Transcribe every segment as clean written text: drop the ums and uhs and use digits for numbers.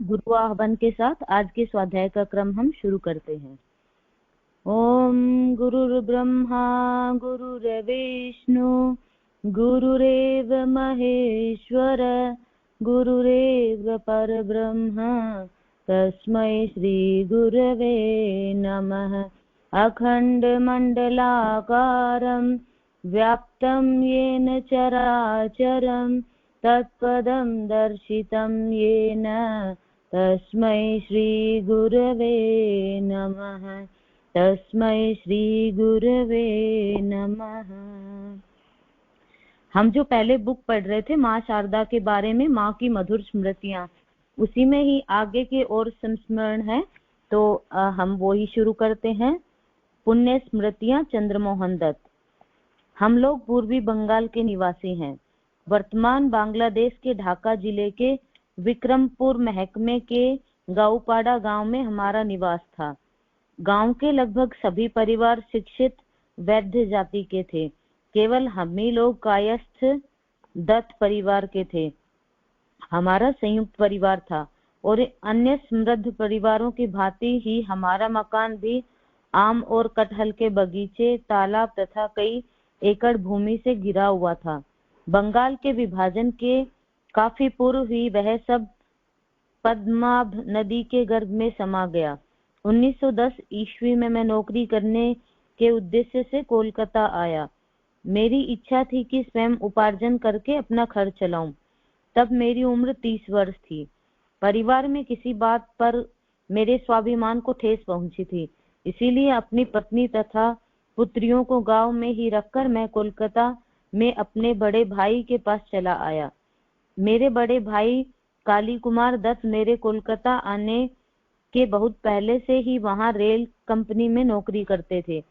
गुरु आह्वान के साथ आज के स्वाध्याय का क्रम हम शुरू करते हैं। ओम गुरुर्ब्रह्मा गुरुर्विष्णु गुरुरेव महेश्वर गुरुरेव परब्रह्म तस्मै श्री गुरवे नमः। अखण्डमण्डलाकारं व्याप्तं येन चराचरं तत्पदं दर्शितं येन तस्मै श्री गुरवे नमः। तस्मै श्री गुरवे नमः। हम जो पहले बुक पढ़ रहे थे माँ शारदा के बारे में, माँ की मधुर स्मृतियां, उसी में ही आगे के और संस्मरण है, तो हम वो ही शुरू करते हैं। पुण्य स्मृतियां चंद्रमोहन दत्त। हम लोग पूर्वी बंगाल के निवासी हैं। वर्तमान बांग्लादेश के ढाका जिले के विक्रमपुर महकमे के गाऊपाड़ा गांव में हमारा निवास था। गांव के लगभग सभी परिवार शिक्षित वैद्य जाति के थे। केवल हम ही लोग कायस्थ दत्त परिवार के थे। हमारा संयुक्त परिवार था और अन्य समृद्ध परिवारों की भांति ही हमारा मकान भी आम और कटहल के बगीचे, तालाब तथा कई एकड़ भूमि से घिरा हुआ था। बंगाल के विभाजन के काफी पूर्व ही वह सब पद्माभ नदी के गर्भ में समा गया। 1910 ईस्वी में मैं नौकरी करने के उद्देश्य से कोलकाता आया। मेरी इच्छा थी कि स्वयं उपार्जन करके अपना खर्च चलाऊं। तब मेरी उम्र 30 वर्ष थी। परिवार में किसी बात पर मेरे स्वाभिमान को ठेस पहुंची थी, इसीलिए अपनी पत्नी तथा पुत्रियों को गांव में ही रखकर मैं कोलकाता में अपने बड़े भाई के पास चला आया। मेरे बड़े भाई काली कुमार दत्त मेरे कोलकाता आने के बहुत पहले से ही वहां रेल कंपनी में नौकरी करते थे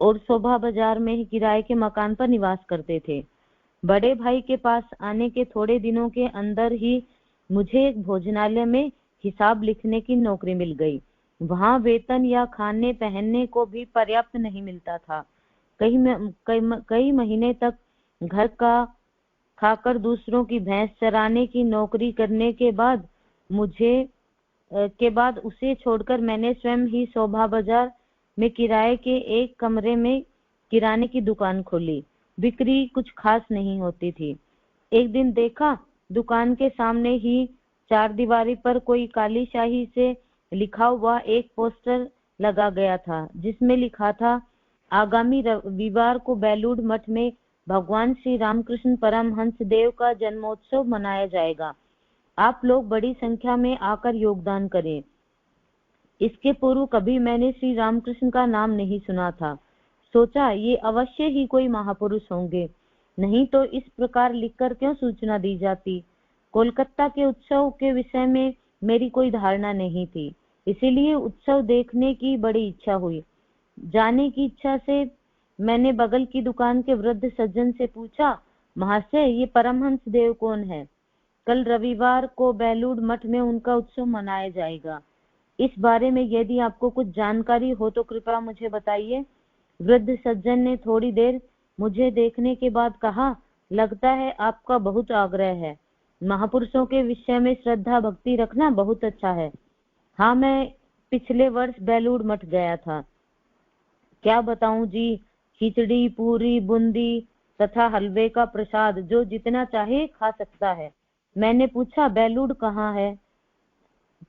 और शोभा बाजार में ही किराए के मकान पर निवास करते थे। बड़े भाई के पास आने के थोड़े दिनों के अंदर ही मुझे एक भोजनालय में हिसाब लिखने की नौकरी मिल गई। वहां वेतन या खाने पहनने को भी पर्याप्त नहीं मिलता था। कई महीने तक घर का खाकर दूसरों की भैंस चराने की नौकरी करने के बाद उसे छोड़कर मैंने स्वयं ही शोभा बाजार में किराए के एक कमरे में किराने की दुकान खोली। बिक्री कुछ खास नहीं होती थी। एक दिन देखा, दुकान के सामने ही चारदीवारी पर कोई काली शाही से लिखा हुआ एक पोस्टर लगा गया था, जिसमें लिखा था, आगामी रविवार को बेलूड़ मठ में भगवान श्री रामकृष्ण परमहंस देव का जन्मोत्सव मनाया जाएगा। आप लोग बड़ी संख्या में आकर योगदान करें। इसके पूर्व कभी मैंने श्री रामकृष्ण का नाम नहीं सुना था। सोचा ये अवश्य ही कोई महापुरुष होंगे, नहीं तो इस प्रकार लिखकर क्यों सूचना दी जाती। कोलकाता के उत्सव के विषय में मेरी कोई धारणा नहीं थी, इसीलिए उत्सव देखने की बड़ी इच्छा हुई। जाने की इच्छा से मैंने बगल की दुकान के वृद्ध सज्जन से पूछा, महाशय ये परमहंस देव कौन है? कल रविवार को बेलूड़ मठ में उनका उत्सव मनाया जाएगा। इस बारे में यदि आपको कुछ जानकारी हो तो कृपया मुझे बताइए। वृद्ध सज्जन ने थोड़ी देर मुझे देखने के बाद कहा, लगता है आपका बहुत आग्रह है। महापुरुषों के विषय में श्रद्धा भक्ति रखना बहुत अच्छा है। हाँ, मैं पिछले वर्ष बेलूड़ मठ गया था। क्या बताऊं जी, खिचड़ी, पूरी, बूंदी तथा हलवे का प्रसाद जो जितना चाहे खा सकता है। मैंने पूछा, बेलूड़ कहाँ है,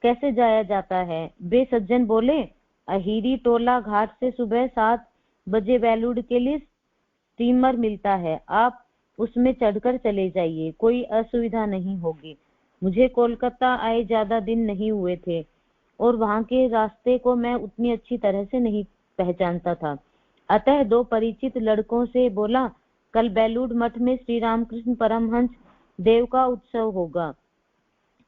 कैसे जाया जाता है? वे सज्जन बोले, अहिरी टोला घाट से सुबह 7 बजे बेलूड़ के लिए स्टीमर मिलता है, आप उसमें चढ़कर चले जाइए, कोई असुविधा नहीं होगी। मुझे कोलकाता आए ज्यादा दिन नहीं हुए थे और वहां के रास्ते को मैं उतनी अच्छी तरह से नहीं पहचानता था। अतः 2 परिचित लड़कों से बोला, कल बेलूड़ मठ में श्री रामकृष्ण परमहंस देव का उत्सव होगा।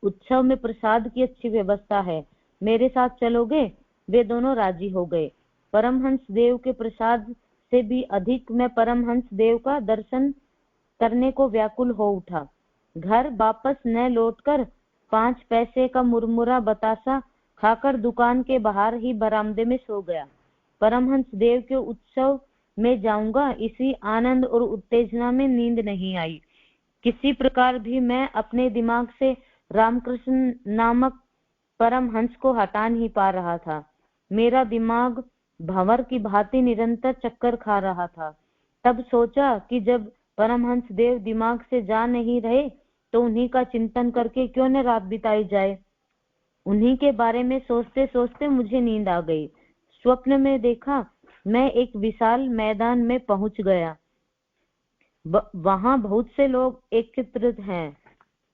उत्सव में प्रसाद की अच्छी व्यवस्था है, मेरे साथ चलोगे? वे दोनों राजी हो गए। परमहंस देव के प्रसाद से भी अधिक मैं परमहंस देव का दर्शन करने को व्याकुल हो उठा। घर वापस न लौटकर 5 पैसे का मुरमुरा बतासा खाकर दुकान के बाहर ही बरामदे में सो गया। परमहंस देव के उत्सव में जाऊंगा, इसी आनंद और उत्तेजना में नींद नहीं आई। किसी प्रकार भी मैं अपने दिमाग से रामकृष्ण नामक परमहंस को हटा नहीं पा रहा था। मेरा दिमाग भंवर की भांति निरंतर चक्कर खा रहा था। तब सोचा कि जब परमहंस देव दिमाग से जा नहीं रहे तो उन्हीं का चिंतन करके क्यों न रात बिताई जाए। उन्हीं के बारे में सोचते सोचते मुझे नींद आ गई। स्वप्न में देखा मैं एक विशाल मैदान में पहुंच गया। वहां बहुत से लोग एकत्रित हैं।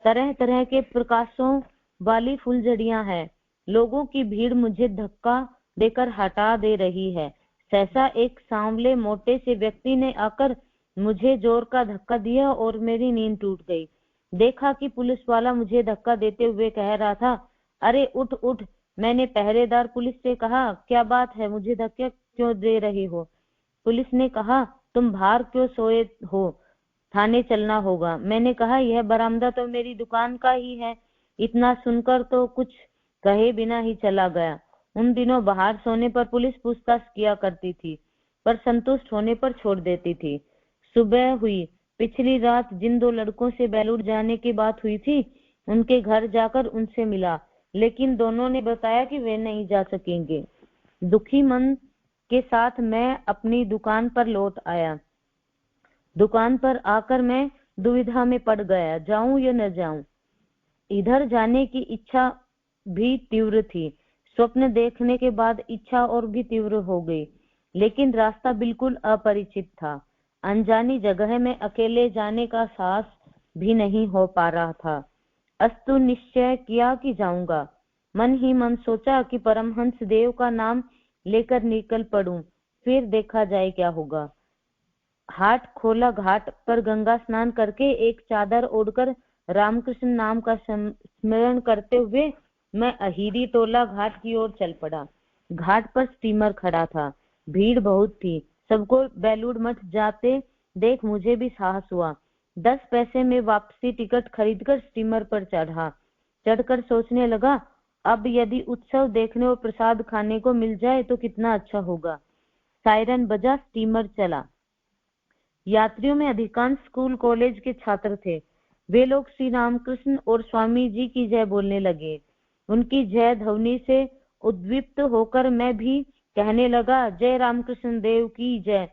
तरह तरह के प्रकाशों वाली फुलझड़ियां हैं। लोगों की भीड़ मुझे धक्का देकर हटा दे रही है। सहसा एक सांवले मोटे से व्यक्ति ने आकर मुझे जोर का धक्का दिया और मेरी नींद टूट गई। देखा कि पुलिस वाला मुझे धक्का देते हुए कह रहा था, अरे उठ उठ। मैंने पहरेदार पुलिस से कहा, क्या बात है, मुझे धक्का क्यों दे रही हो? पुलिस ने कहा, तुम बाहर क्यों सोए हो, थाने चलना होगा। मैंने कहा, यह बरामदा तो मेरी दुकान का ही है। इतना सुनकर तो कुछ कहे बिना ही चला गया। उन दिनों बाहर सोने पर पुलिस पूछताछ किया करती थी, पर संतुष्ट होने पर छोड़ देती थी। सुबह हुई। पिछली रात जिन दो लड़कों से बेलूर जाने की बात हुई थी, उनके घर जाकर उनसे मिला, लेकिन दोनों ने बताया कि वे नहीं जा सकेंगे। दुखी मन के साथ मैं अपनी दुकान पर लौट आया। दुकान पर आकर मैं दुविधा में पड़ गया, जाऊं या न जाऊं। इधर जाने की इच्छा भी तीव्र थी। स्वप्न देखने के बाद इच्छा और भी तीव्र हो गई, लेकिन रास्ता बिल्कुल अपरिचित था। अनजानी जगह में अकेले जाने का साहस भी नहीं हो पा रहा था। अस्तु निश्चय किया कि जाऊंगा। मन ही मन सोचा कि परमहंस देव का नाम लेकर निकल पड़ूं, फिर देखा जाए क्या होगा। हाट खोला। घाट पर गंगा स्नान करके एक चादर ओढ़कर रामकृष्ण नाम का स्मरण करते हुए मैं अहिरी टोला घाट की ओर चल पड़ा। घाट पर स्टीमर खड़ा था। भीड़ बहुत थी। सबको बेलूर मठ जाते देख मुझे भी साहस हुआ। 10 पैसे में वापसी टिकट खरीदकर स्टीमर पर चढ़कर सोचने लगा, अब यदि उत्सव देखने और प्रसाद खाने को मिल जाए तो कितना अच्छा होगा। सायरन बजा, स्टीमर चला। यात्रियों में अधिकांश स्कूल कॉलेज के छात्र थे। वे लोग श्री रामकृष्ण और स्वामी जी की जय बोलने लगे। उनकी जय ध्वनि से उद्दीप्त होकर मैं भी कहने लगा, जय रामकृष्ण देव की जय,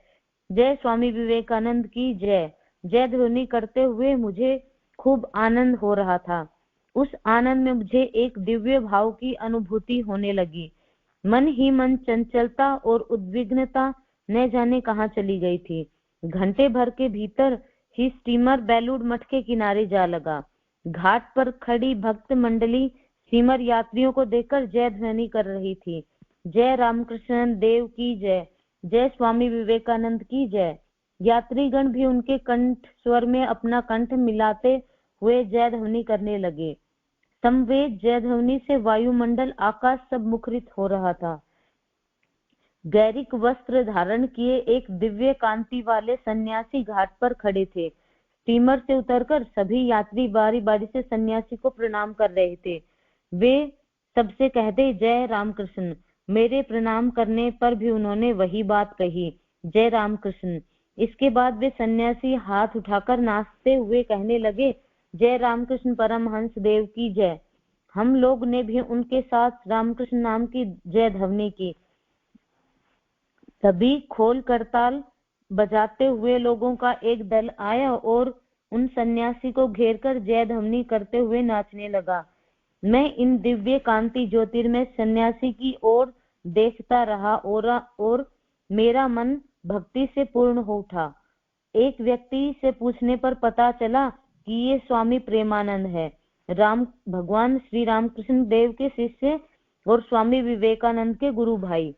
जय स्वामी विवेकानंद की जय। जय ध्वनि करते हुए मुझे खूब आनंद हो रहा था। उस आनंद में मुझे एक दिव्य भाव की अनुभूति होने लगी। मन ही मन चंचलता और उद्विग्नता न जाने कहाँ चली गई थी। घंटे भर के भीतर ही स्टीमर बेलूर मठ के किनारे जा लगा। घाट पर खड़ी भक्त मंडली स्टीमर यात्रियों को देखकर जय ध्वनि कर रही थी, जय रामकृष्ण देव की जय, जय स्वामी विवेकानंद की जय। यात्रीगण भी उनके कंठ स्वर में अपना कंठ मिलाते हुए जय ध्वनि करने लगे। समवेत जय ध्वनि से वायुमंडल, आकाश सब मुखरित हो रहा था। गैरिक वस्त्र धारण किए एक दिव्य कांति वाले सन्यासी घाट पर खड़े थे। स्टीमर से उतरकर सभी यात्री बारी बारी से सन्यासी को प्रणाम कर रहे थे। वे सबसे कहते, जय रामकृष्ण। मेरे प्रणाम करने पर भी उन्होंने वही बात कही, जय रामकृष्ण। इसके बाद वे सन्यासी हाथ उठाकर नाचते हुए कहने लगे, जय रामकृष्ण परमहंस देव की जय। हम लोग ने भी उनके साथ रामकृष्ण नाम की जय ध्वनि की। तभी खोल करताल बजाते हुए लोगों का एक दल आया और उन सन्यासी को घेरकर जय ध्वनि करते हुए नाचने लगा। मैं इन दिव्य कांति ज्योतिर्मय सन्यासी की ओर देखता रहा और मेरा मन भक्ति से पूर्ण हो उठा। एक व्यक्ति से पूछने पर पता चला कि ये स्वामी प्रेमानंद है, भगवान श्री रामकृष्ण देव के शिष्य और स्वामी विवेकानंद के गुरु भाई।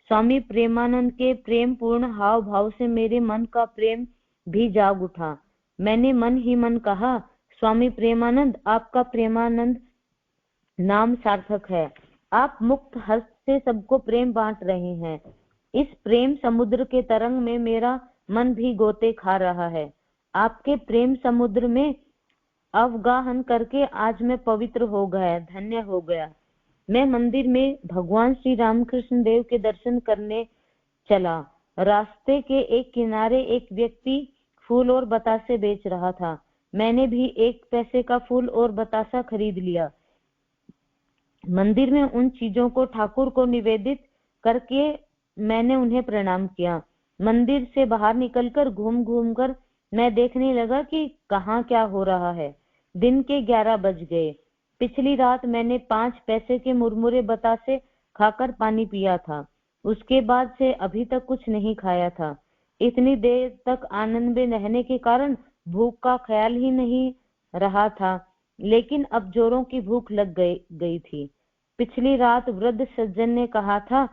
स्वामी प्रेमानंद के प्रेम पूर्ण हाव भाव से मेरे मन का प्रेम भी जाग उठा। मैंने मन ही मन कहा, स्वामी प्रेमानंद, आपका प्रेमानंद नाम सार्थक है। आप मुक्त हस्त से सबको प्रेम बांट रहे हैं। इस प्रेम समुद्र के तरंग में मेरा मन भी गोते खा रहा है। आपके प्रेम समुद्र में अवगाहन करके आज मैं पवित्र हो गया, धन्य हो गया। मैं मंदिर में भगवान श्री रामकृष्ण देव के दर्शन करने चला। रास्ते के एक किनारे एक व्यक्ति फूल और बतासे बेच रहा था। मैंने भी 1 पैसे का फूल और बतासा खरीद लिया। मंदिर में उन चीजों को ठाकुर को निवेदित करके मैंने उन्हें प्रणाम किया। मंदिर से बाहर निकलकर घूम घूम कर मैं देखने लगा कि कहाँ क्या हो रहा है। दिन के 11 बज गए। पिछली रात मैंने 5 पैसे के मुरमुरे बतासे खाकर पानी पिया था। उसके बाद से अभी तक कुछ नहीं खाया था। इतनी देर तक आनंद में रहने के कारण भूख का ख्याल ही नहीं रहा था, लेकिन अब जोरों की भूख लग गई थी। पिछली रात वृद्ध सज्जन ने कहा था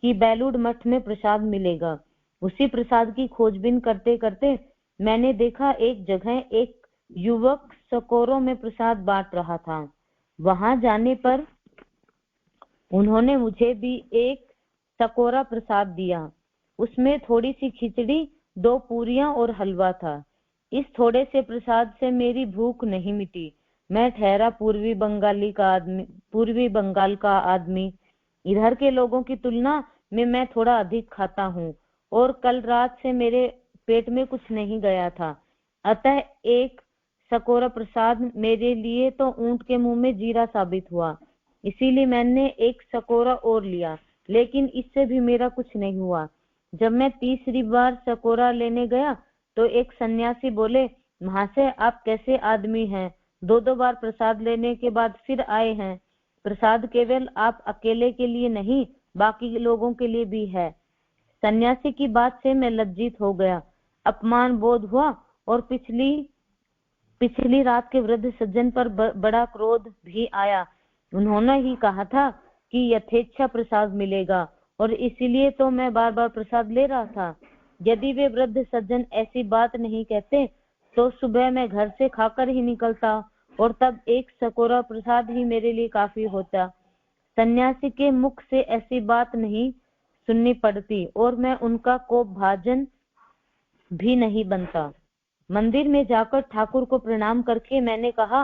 कि बेलूड़ मठ में प्रसाद मिलेगा। उसी प्रसाद की खोजबीन करते करते मैंने देखा एक जगह एक युवक सकोरों में प्रसाद बांट रहा था। वहां जाने पर उन्होंने मुझे भी एक सकोरा प्रसाद दिया। उसमें थोड़ी सी खिचड़ी, 2 पूरियां और हलवा था। इस थोड़े से प्रसाद से मेरी भूख नहीं मिटी। मैं ठहरा पूर्वी बंगाल का आदमी। इधर के लोगों की तुलना में मैं थोड़ा अधिक खाता हूँ और कल रात से मेरे पेट में कुछ नहीं गया था। अतः एक सकोरा प्रसाद मेरे लिए तो ऊंट के मुंह में जीरा साबित हुआ। इसीलिए मैंने एक सकोरा और लिया, लेकिन इससे भी मेरा कुछ नहीं हुआ। जब मैं तीसरी बार सकोरा लेने गया तो एक सन्यासी बोले, महाशय आप कैसे आदमी हैं, 2 बार प्रसाद लेने के बाद फिर आए हैं। प्रसाद केवल आप अकेले के लिए नहीं, बाकी लोगों के लिए भी है। सन्यासी की बात से मैं लज्जित हो गया, अपमान बोध हुआ और पिछली रात के वृद्ध सज्जन पर बड़ा क्रोध भी आया। उन्होंने ही कहा था कि यथेच्छा प्रसाद मिलेगा और इसीलिए तो मैं बार बार प्रसाद ले रहा था। यदि वे वृद्ध सज्जन ऐसी बात नहीं कहते तो सुबह मैं घर से खाकर ही निकलता और तब एक सकोरा प्रसाद ही मेरे लिए काफी होता। सन्यासी के मुख से ऐसी बात नहीं सुननी पड़ती और मैं उनका कोप भाजन भी नहीं बनता। मंदिर में जाकर ठाकुर को प्रणाम करके मैंने कहा,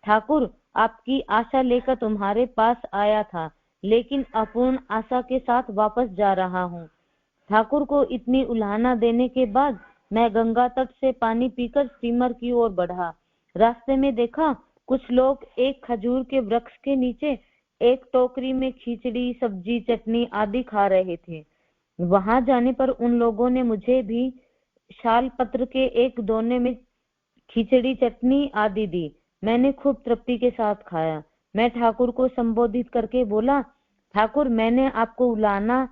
ठाकुर आपकी आशा लेकर तुम्हारे पास आया था, लेकिन अपूर्ण आशा के साथ वापस जा रहा हूँ। ठाकुर को इतनी उलाहना देने के बाद मैं गंगा तट से पानी पीकर स्टीमर की ओर बढ़ा। रास्ते में देखा कुछ लोग एक खजूर के वृक्ष के नीचे एक टोकरी में खिचड़ी, सब्जी, चटनी आदि खा रहे थे। वहां जाने पर उन लोगों ने मुझे भी शाल पत्र के एक दोने में खिचड़ी, चटनी आदि दी। मैंने खूब तृप्ति के साथ खाया। मैं ठाकुर को संबोधित करके बोला, ठाकुर मैंने आपको उलाहना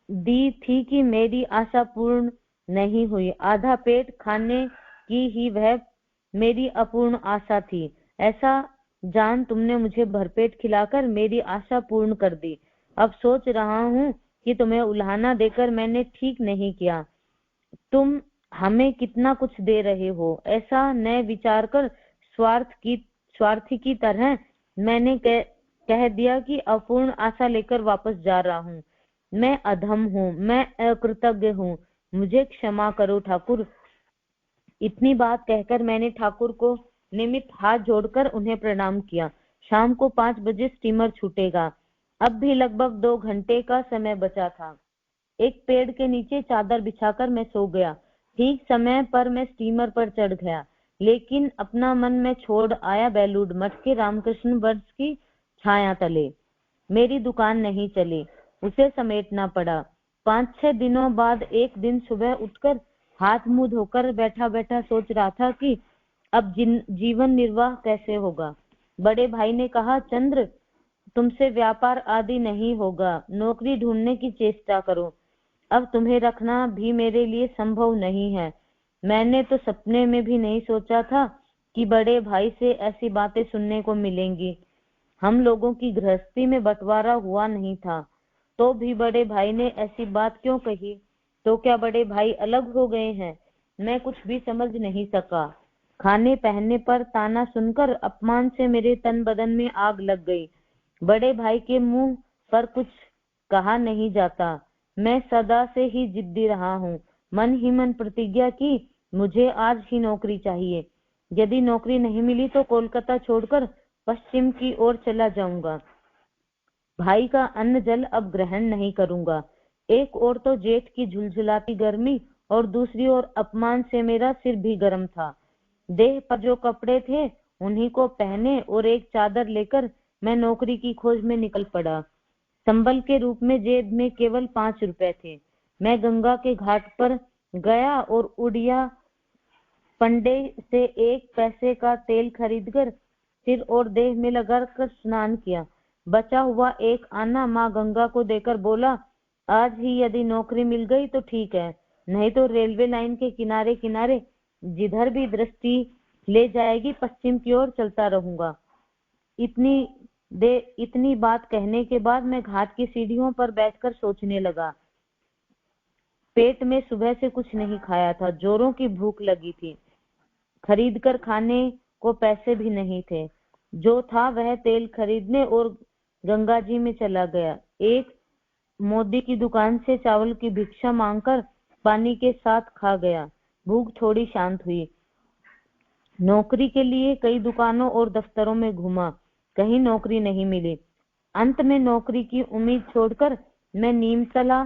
दी थी कि मेरी आशा पूर्ण नहीं हुई। आधा पेट खाने की ही वह मेरी अपूर्ण आशा थी। ऐसा जान तुमने मुझे भरपेट खिलाकर मेरी आशा पूर्ण कर दी। अब सोच रहा हूँ कि तुम्हें उलाहना देकर मैंने ठीक नहीं किया। तुम हमें कितना कुछ दे रहे हो, ऐसा न विचार कर स्वार्थी की तरह मैंने कह दिया कि अपूर्ण आशा लेकर वापस जा रहा हूँ। मैं अधम हूँ, मैं अकृतज्ञ हूँ, मुझे क्षमा करो ठाकुर। इतनी बात कहकर मैंने ठाकुर को निमित्त हाथ जोड़कर उन्हें प्रणाम किया। शाम को 5 बजे स्टीमर छूटेगा। अब भी लगभग 2 घंटे का समय बचा था। एक पेड़ के नीचे चादर बिछाकर मैं सो गया। ठीक समय पर मैं स्टीमर पर चढ़ गया, लेकिन अपना मन में छोड़ आया बेलूड़ मठ के रामकृष्ण वृक्ष की छाया तले। मेरी दुकान नहीं चली, उसे समेटना पड़ा। 5-6 दिनों बाद एक दिन सुबह उठकर हाथ मुंह धोकर बैठा बैठा सोच रहा था कि अब जीवन निर्वाह कैसे होगा। बड़े भाई ने कहा, चंद्र तुमसे व्यापार आदि नहीं होगा, नौकरी ढूंढने की चेष्टा करो। अब तुम्हें रखना भी मेरे लिए संभव नहीं है। मैंने तो सपने में भी नहीं सोचा था कि बड़े भाई से ऐसी बातें सुनने को मिलेंगी। हम लोगों की गृहस्थी में बंटवारा हुआ नहीं था, तो भी बड़े भाई ने ऐसी बात क्यों कही? तो क्या बड़े भाई अलग हो गए हैं? मैं कुछ भी समझ नहीं सका। खाने पहनने पर ताना सुनकर अपमान से मेरे तन बदन में आग लग गई। बड़े भाई के मुंह पर कुछ कहा नहीं जाता। मैं सदा से ही जिद्दी रहा हूँ। मन ही मन प्रतिज्ञा की, मुझे आज ही नौकरी चाहिए। यदि नौकरी नहीं मिली तो कोलकाता छोड़कर पश्चिम की ओर चला जाऊंगा। भाई का अन्न जल अब ग्रहण नहीं करूंगा। एक ओर तो जेठ की झुलझुलाती गर्मी और दूसरी ओर अपमान से मेरा सिर भी गर्म था। देह पर जो कपड़े थे उन्हीं को पहने और एक चादर लेकर मैं नौकरी की खोज में निकल पड़ा। संबल के रूप में जेब में केवल 5 रुपए थे। मैं गंगा के घाट पर गया और उड़िया पंडे से 1 पैसे का तेल खरीदकर सिर और देह में लगाकर स्नान किया। बचा हुआ 1 आना माँ गंगा को देकर बोला, आज ही यदि नौकरी मिल गई तो ठीक है, नहीं तो रेलवे लाइन के किनारे किनारे जिधर भी दृष्टि ले जाएगी पश्चिम की ओर चलता रहूंगा। इतनी बात कहने के बाद मैं घाट की सीढ़ियों पर बैठकर सोचने लगा। पेट में सुबह से कुछ नहीं खाया था, जोरों की भूख लगी थी। खरीद कर खाने को पैसे भी नहीं थे। जो था वह तेल खरीदने और गंगा जी में चला गया। एक मोदी की दुकान से चावल की भिक्षा मांगकर पानी के साथ खा गया। भूख थोड़ी शांत हुई। नौकरी के लिए कई दुकानों और दफ्तरों में घूमा, कहीं नौकरी नहीं मिली। अंत में नौकरी की उम्मीद छोड़कर मैं नीमतला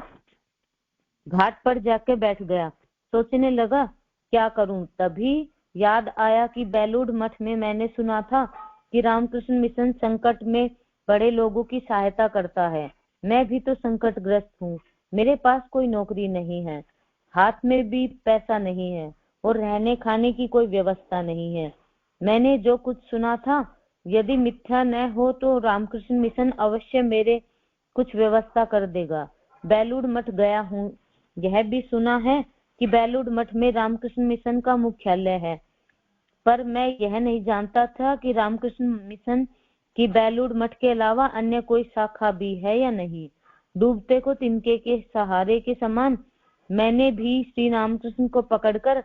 घाट पर जाके बैठ गया। सोचने लगा क्या करूं। तभी याद आया कि बेलूड़ मठ में मैंने सुना था कि रामकृष्ण मिशन संकट में पड़े लोगों की सहायता करता है। मैं भी तो संकटग्रस्त हूँ। मेरे पास कोई नौकरी नहीं है, हाथ में भी पैसा नहीं है और रहने खाने की कोई व्यवस्था नहीं है। मैंने जो कुछ सुना था यदि मिथ्या न हो तो रामकृष्ण मिशन अवश्य मेरे कुछ व्यवस्था कर देगा। बेलूड़ मठ गया हूँ। यह भी सुना है कि बेलूड़ मठ में रामकृष्ण मिशन का मुख्यालय है, पर मैं यह नहीं जानता था कि रामकृष्ण मिशन की बेलूड़ मठ के अलावा अन्य कोई शाखा भी है या नहीं। डूबते को तिनके के सहारे के समान मैंने भी श्री रामकृष्ण को पकड़कर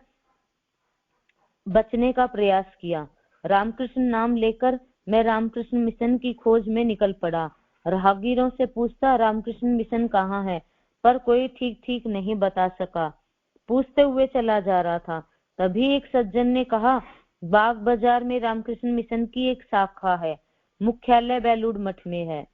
बचने का प्रयास किया। रामकृष्ण नाम लेकर मैं रामकृष्ण मिशन की खोज में निकल पड़ा। राहगीरों से पूछता रामकृष्ण मिशन कहाँ है, पर कोई ठीक ठीक नहीं बता सका। पूछते हुए चला जा रहा था। तभी एक सज्जन ने कहा, बाग बाजार में रामकृष्ण मिशन की एक शाखा है, मुख्यालय बेलूड़ मठ में है।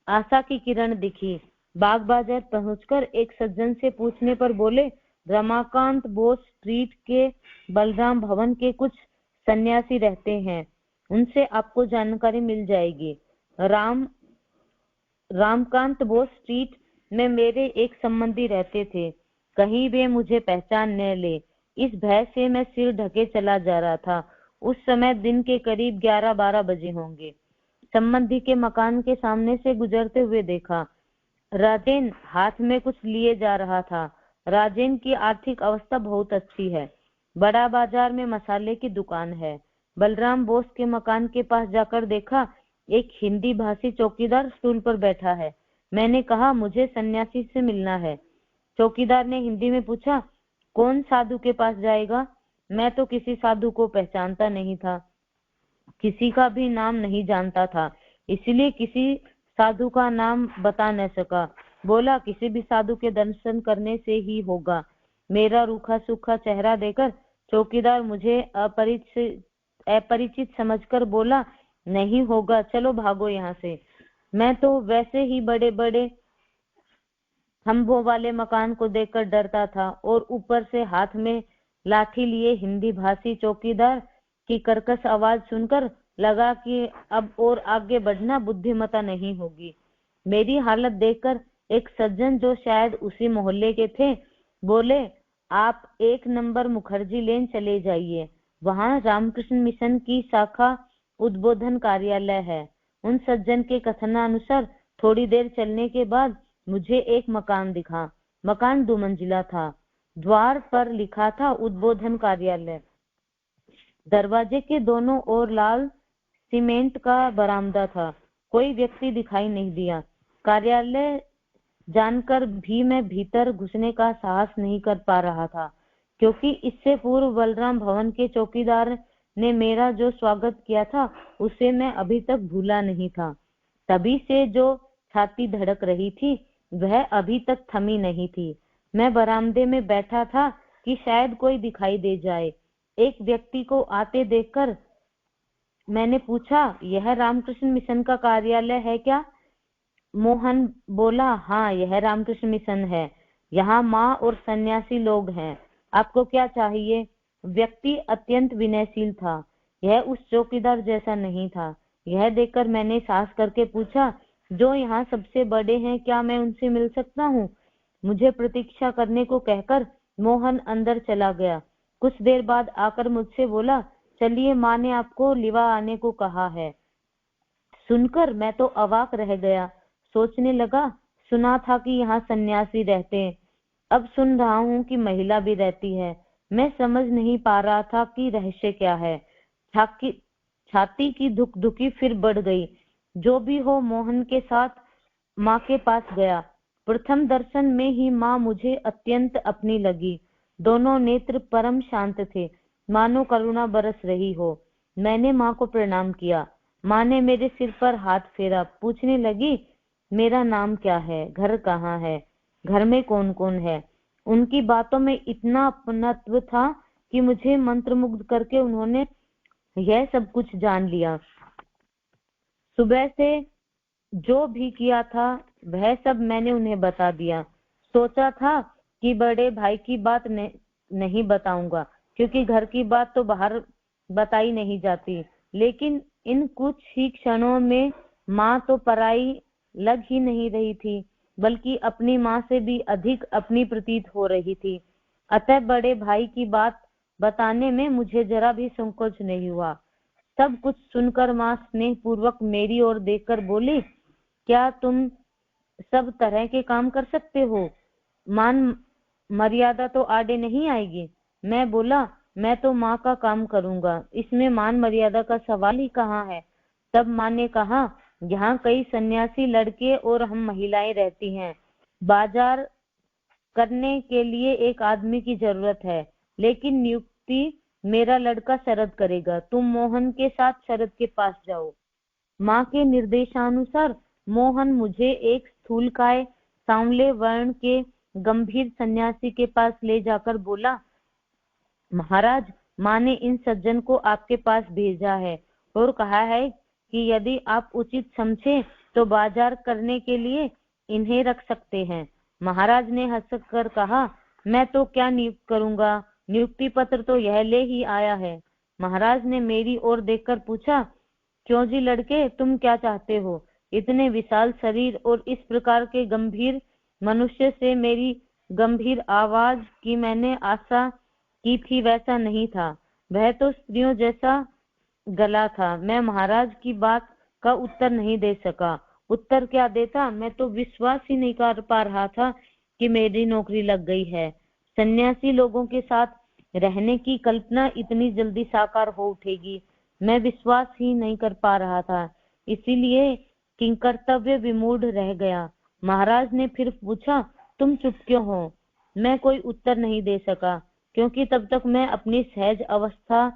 आशा की किरण दिखी। बाग बाजार पहुंचकर एक सज्जन से पूछने पर बोले, रमाकांत बोस स्ट्रीट के बलराम भवन के कुछ सन्यासी रहते हैं, उनसे आपको जानकारी मिल जाएगी। रामकांत बोस स्ट्रीट में मेरे एक संबंधी रहते थे, कहीं वे मुझे पहचान न ले, इस भय से मैं सिर ढके चला जा रहा था। उस समय दिन के करीब 11-12 बजे होंगे। संबंधी के मकान के सामने से गुजरते हुए देखा। राजेन हाथ में कुछ लिए जा रहा था। राजेन की आर्थिक अवस्था बहुत अच्छी है। बड़ा बाजार में मसाले की दुकान है। बलराम बोस के मकान के पास जाकर देखा, एक हिंदी भाषी चौकीदार स्टूल पर बैठा है। मैंने कहा, मुझे सन्यासी से मिलना है। चौकीदार ने हिंदी में पूछा, कौन साधु के पास जाएगा? मैं तो किसी साधु को पहचानता नहीं था, किसी का भी नाम नहीं जानता था, इसलिए किसी साधु का नाम बता न सका। बोला, किसी भी साधु के दर्शन करने से ही होगा। मेरा रूखा सूखा चेहरा देखकर चौकीदार मुझे अपरिचित समझकर बोला, नहीं होगा, चलो भागो यहाँ से। मैं तो वैसे ही बड़े बड़े खंभों वाले मकान को देखकर डरता था और ऊपर से हाथ में लाठी लिए हिंदी भाषी चौकीदार की कर्कश आवाज सुनकर लगा कि अब और आगे बढ़ना बुद्धिमता नहीं होगी। मेरी हालत देखकर एक सज्जन जो शायद उसी मोहल्ले के थे बोले, आप 1 नंबर मुखर्जी लेन चले जाइए, वहां रामकृष्ण मिशन की शाखा उद्बोधन कार्यालय है। उन सज्जन के कथनानुसार थोड़ी देर चलने के बाद मुझे एक मकान दिखा। मकान 2 मंजिला था। द्वार पर लिखा था उद्बोधन कार्यालय। दरवाजे के दोनों ओर लाल सीमेंट का बरामदा था। कोई व्यक्ति दिखाई नहीं दिया। कार्यालय जानकर भी मैं भीतर घुसने का साहस नहीं कर पा रहा था, क्योंकि इससे पूर्व बलराम भवन के चौकीदार ने मेरा जो स्वागत किया था उसे मैं अभी तक भूला नहीं था। तभी से जो छाती धड़क रही थी वह अभी तक थमी नहीं थी। मैं बरामदे में बैठा था कि शायद कोई दिखाई दे जाए। एक व्यक्ति को आते देखकर मैंने पूछा, यह रामकृष्ण मिशन का कार्यालय है क्या? मोहन बोला, हाँ, यह रामकृष्ण मिशन है। यहाँ माँ और सन्यासी लोग हैं। आपको क्या चाहिए? व्यक्ति अत्यंत विनयशील था। यह उस चौकीदार जैसा नहीं था। यह देखकर मैंने साहस करके पूछा, जो यहाँ सबसे बड़े हैं, क्या मैं उनसे मिल सकता हूँ? मुझे प्रतीक्षा करने को कहकर मोहन अंदर चला गया। कुछ देर बाद आकर मुझसे बोला, चलिए, माँ ने आपको लिवा आने को कहा है। सुनकर मैं तो अवाक रह गया। सोचने लगा, सुना था कि यहाँ सन्यासी रहते हैं, अब सुन रहा हूँ कि महिला भी रहती है। मैं समझ नहीं पा रहा था कि रहस्य क्या है। छाती की धुकधुकी फिर बढ़ गई। जो भी हो, मोहन के साथ माँ के पास गया। प्रथम दर्शन में ही माँ मुझे अत्यंत अपनी लगी। दोनों नेत्र परम शांत थे, मानो करुणा बरस रही हो। मैंने माँ को प्रणाम किया। माँ ने मेरे सिर पर हाथ फेरा, पूछने लगी, मेरा नाम क्या है, घर कहाँ है, घर में कौन कौन है। उनकी बातों में इतना अपनत्व था कि मुझे मंत्रमुग्ध करके उन्होंने यह सब कुछ जान लिया। सुबह से जो भी किया था वह सब मैंने उन्हें बता दिया। सोचा था कि बड़े भाई की बात नहीं बताऊंगा, क्योंकि घर की बात तो बाहर बताई नहीं जाती। लेकिन इन कुछ ही क्षणों में माँ तो पराई लग ही नहीं रही थी, बल्कि अपनी माँ से भी अधिक अपनी प्रतीत हो रही थी। अतः बड़े भाई की बात बताने में मुझे जरा भी संकोच नहीं हुआ। सब कुछ सुनकर माँ स्नेह पूर्वक मेरी ओर देखकर बोली, क्या तुम सब तरह के काम कर सकते हो? मान मर्यादा तो आड़े नहीं आएगी? मैं बोला, मैं तो माँ का काम करूंगा, इसमें मान मर्यादा का सवाल ही कहाँ है। तब माँ ने कहा, यहाँ कई सन्यासी लड़के और हम महिलाएं रहती हैं। बाजार करने के लिए एक आदमी की जरूरत है, लेकिन नियुक्ति मेरा लड़का शरद करेगा। तुम मोहन के साथ शरद के पास जाओ। माँ के निर्देशानुसार मोहन मुझे एक स्थूलकाय सांवले वर्ण के गंभीर सन्यासी के पास ले जाकर बोला, महाराज, माँ ने इन सज्जन को आपके पास भेजा है और कहा है कि यदि आप उचित समझे तो बाजार करने के लिए इन्हें रख सकते हैं। महाराज ने हंसकर कहा, मैं तो क्या नियुक्त करूंगा, नियुक्ति पत्र तो यह ले ही आया है। महाराज ने मेरी ओर देखकर पूछा, क्यों जी लड़के, तुम क्या चाहते हो? इतने विशाल शरीर और इस प्रकार के गंभीर मनुष्य से मेरी गंभीर आवाज की मैंने आशा की थी, वैसा नहीं था। वह तो स्त्रियों जैसा गला था। मैं महाराज की बात का उत्तर नहीं दे सका। उत्तर क्या देता, मैं तो विश्वास ही नहीं कर पा रहा था कि मेरी नौकरी लग गई है। सन्यासी लोगों के साथ रहने की कल्पना इतनी जल्दी साकार हो उठेगी, मैं विश्वास ही नहीं कर पा रहा था। इसीलिए किंकर्तव्य विमूढ़ रह गया। महाराज ने फिर पूछा, तुम चुप क्यों हो? मैं कोई उत्तर नहीं दे सका, क्योंकि तब तक मैं अपनी सहज अवस्था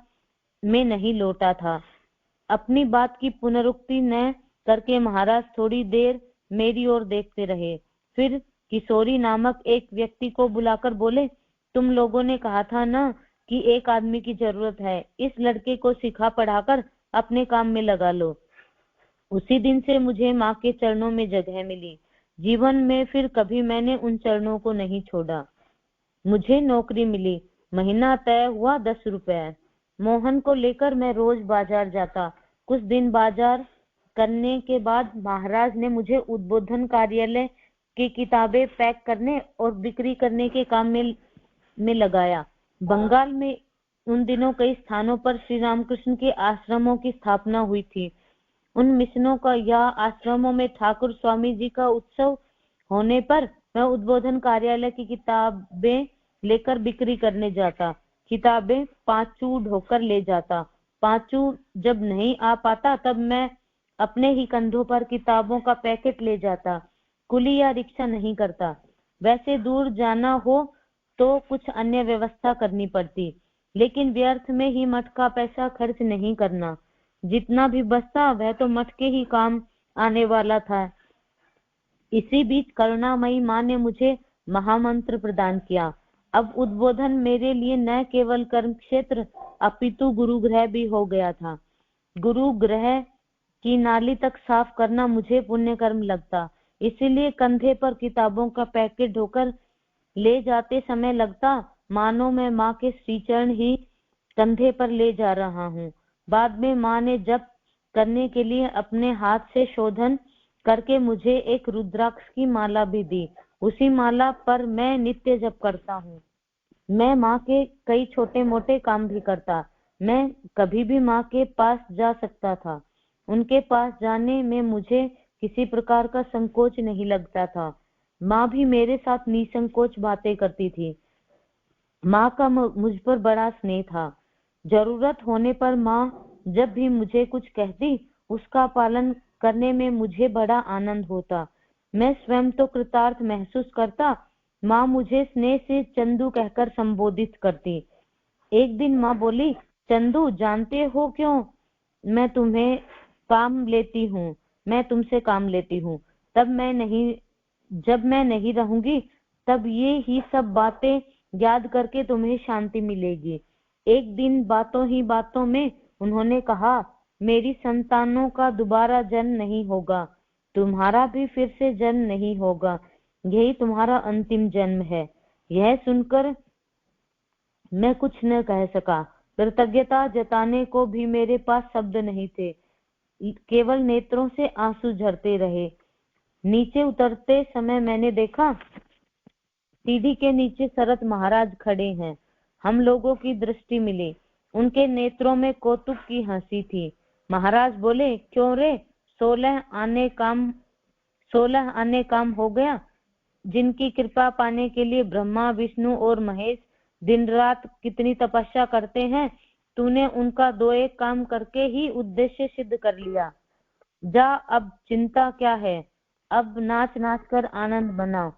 में नहीं लौटा था। अपनी बात की पुनरुक्ति न करके महाराज थोड़ी देर मेरी ओर देखते रहे। फिर किशोरी नामक एक व्यक्ति को बुलाकर बोले, तुम लोगों ने कहा था ना कि एक आदमी की जरूरत है, इस लड़के को सिखा पढ़ाकर अपने काम में लगा लो। उसी दिन से मुझे माँ के चरणों में जगह मिली। जीवन में फिर कभी मैंने उन चरणों को नहीं छोड़ा। मुझे नौकरी मिली। महीना तय हुआ 10 रुपए। मोहन को लेकर मैं रोज बाजार जाता। कुछ दिन बाजार करने के बाद महाराज ने मुझे उद्बोधन कार्यालय की किताबें पैक करने और बिक्री करने के काम में लगाया। बंगाल में उन दिनों कई स्थानों पर श्री रामकृष्ण के आश्रमों की स्थापना हुई थी। उन मिशनों का या आश्रमों में ठाकुर स्वामी जी का उत्सव होने पर मैं उद्बोधन कार्यालय की किताबें लेकर बिक्री करने जाता। किताबें पांचू ढोकर ले जाता। पांचू जब नहीं आ पाता तब मैं अपने ही कंधों पर किताबों का पैकेट ले जाता। कुली या रिक्शा नहीं करता। वैसे दूर जाना हो तो कुछ अन्य व्यवस्था करनी पड़ती, लेकिन व्यर्थ में ही मठ का पैसा खर्च नहीं करना। जितना भी बचता वह तो मठ के ही काम आने वाला था। इसी बीच करुणामयी माँ ने मुझे महामंत्र प्रदान किया। अब उद्बोधन मेरे लिए न केवल कर्म क्षेत्र अपितु गुरुगृह भी हो गया था। गुरुगृह की नाली तक साफ करना मुझे पुण्य कर्म लगता, इसीलिए कंधे पर किताबों का पैकेट ढोकर ले जाते समय लगता मानो मैं माँ के श्रीचरण ही कंधे पर ले जा रहा हूँ। बाद में माँ ने जप करने के लिए अपने हाथ से शोधन करके मुझे एक रुद्राक्ष की माला भी दी। उसी माला पर मैं नित्य जप करता हूँ। मैं माँ के कई छोटे मोटे काम भी करता। मैं कभी भी माँ के पास जा सकता था। उनके पास जाने में मुझे किसी प्रकार का संकोच नहीं लगता था। माँ भी मेरे साथ निसंकोच बातें करती थी। माँ का मुझ पर बड़ा स्नेह था। जरूरत होने पर माँ जब भी मुझे कुछ कहती, उसका पालन करने में मुझे बड़ा आनंद होता। मैं स्वयं तो कृतार्थ महसूस करता, माँ मुझे स्नेह से चंदू कहकर संबोधित करती। एक दिन माँ बोली, चंदू जानते हो क्यों मैं तुम्हें काम लेती हूँ, मैं तुमसे काम लेती हूँ। जब मैं नहीं रहूंगी तब ये ही सब बातें याद करके तुम्हें शांति मिलेगी। एक दिन बातों ही बातों में उन्होंने कहा, मेरी संतानों का दोबारा जन्म नहीं होगा, तुम्हारा भी फिर से जन्म नहीं होगा, यही तुम्हारा अंतिम जन्म है। यह सुनकर मैं कुछ न कह सका। कृतज्ञता जताने को भी मेरे पास शब्द नहीं थे। केवल नेत्रों से आंसू झरते रहे। नीचे उतरते समय मैंने देखा सीढ़ी के नीचे शरत महाराज खड़े हैं। हम लोगों की दृष्टि मिली। उनके नेत्रों में कौतुक की हंसी थी। महाराज बोले, क्यों रे, 16 आने काम हो गया। जिनकी कृपा पाने के लिए ब्रह्मा विष्णु और महेश दिन रात कितनी तपस्या करते हैं, तूने उनका 2-1 काम करके ही उद्देश्य सिद्ध कर लिया। जा, अब चिंता क्या है, अब नाच नाच कर आनंद मना।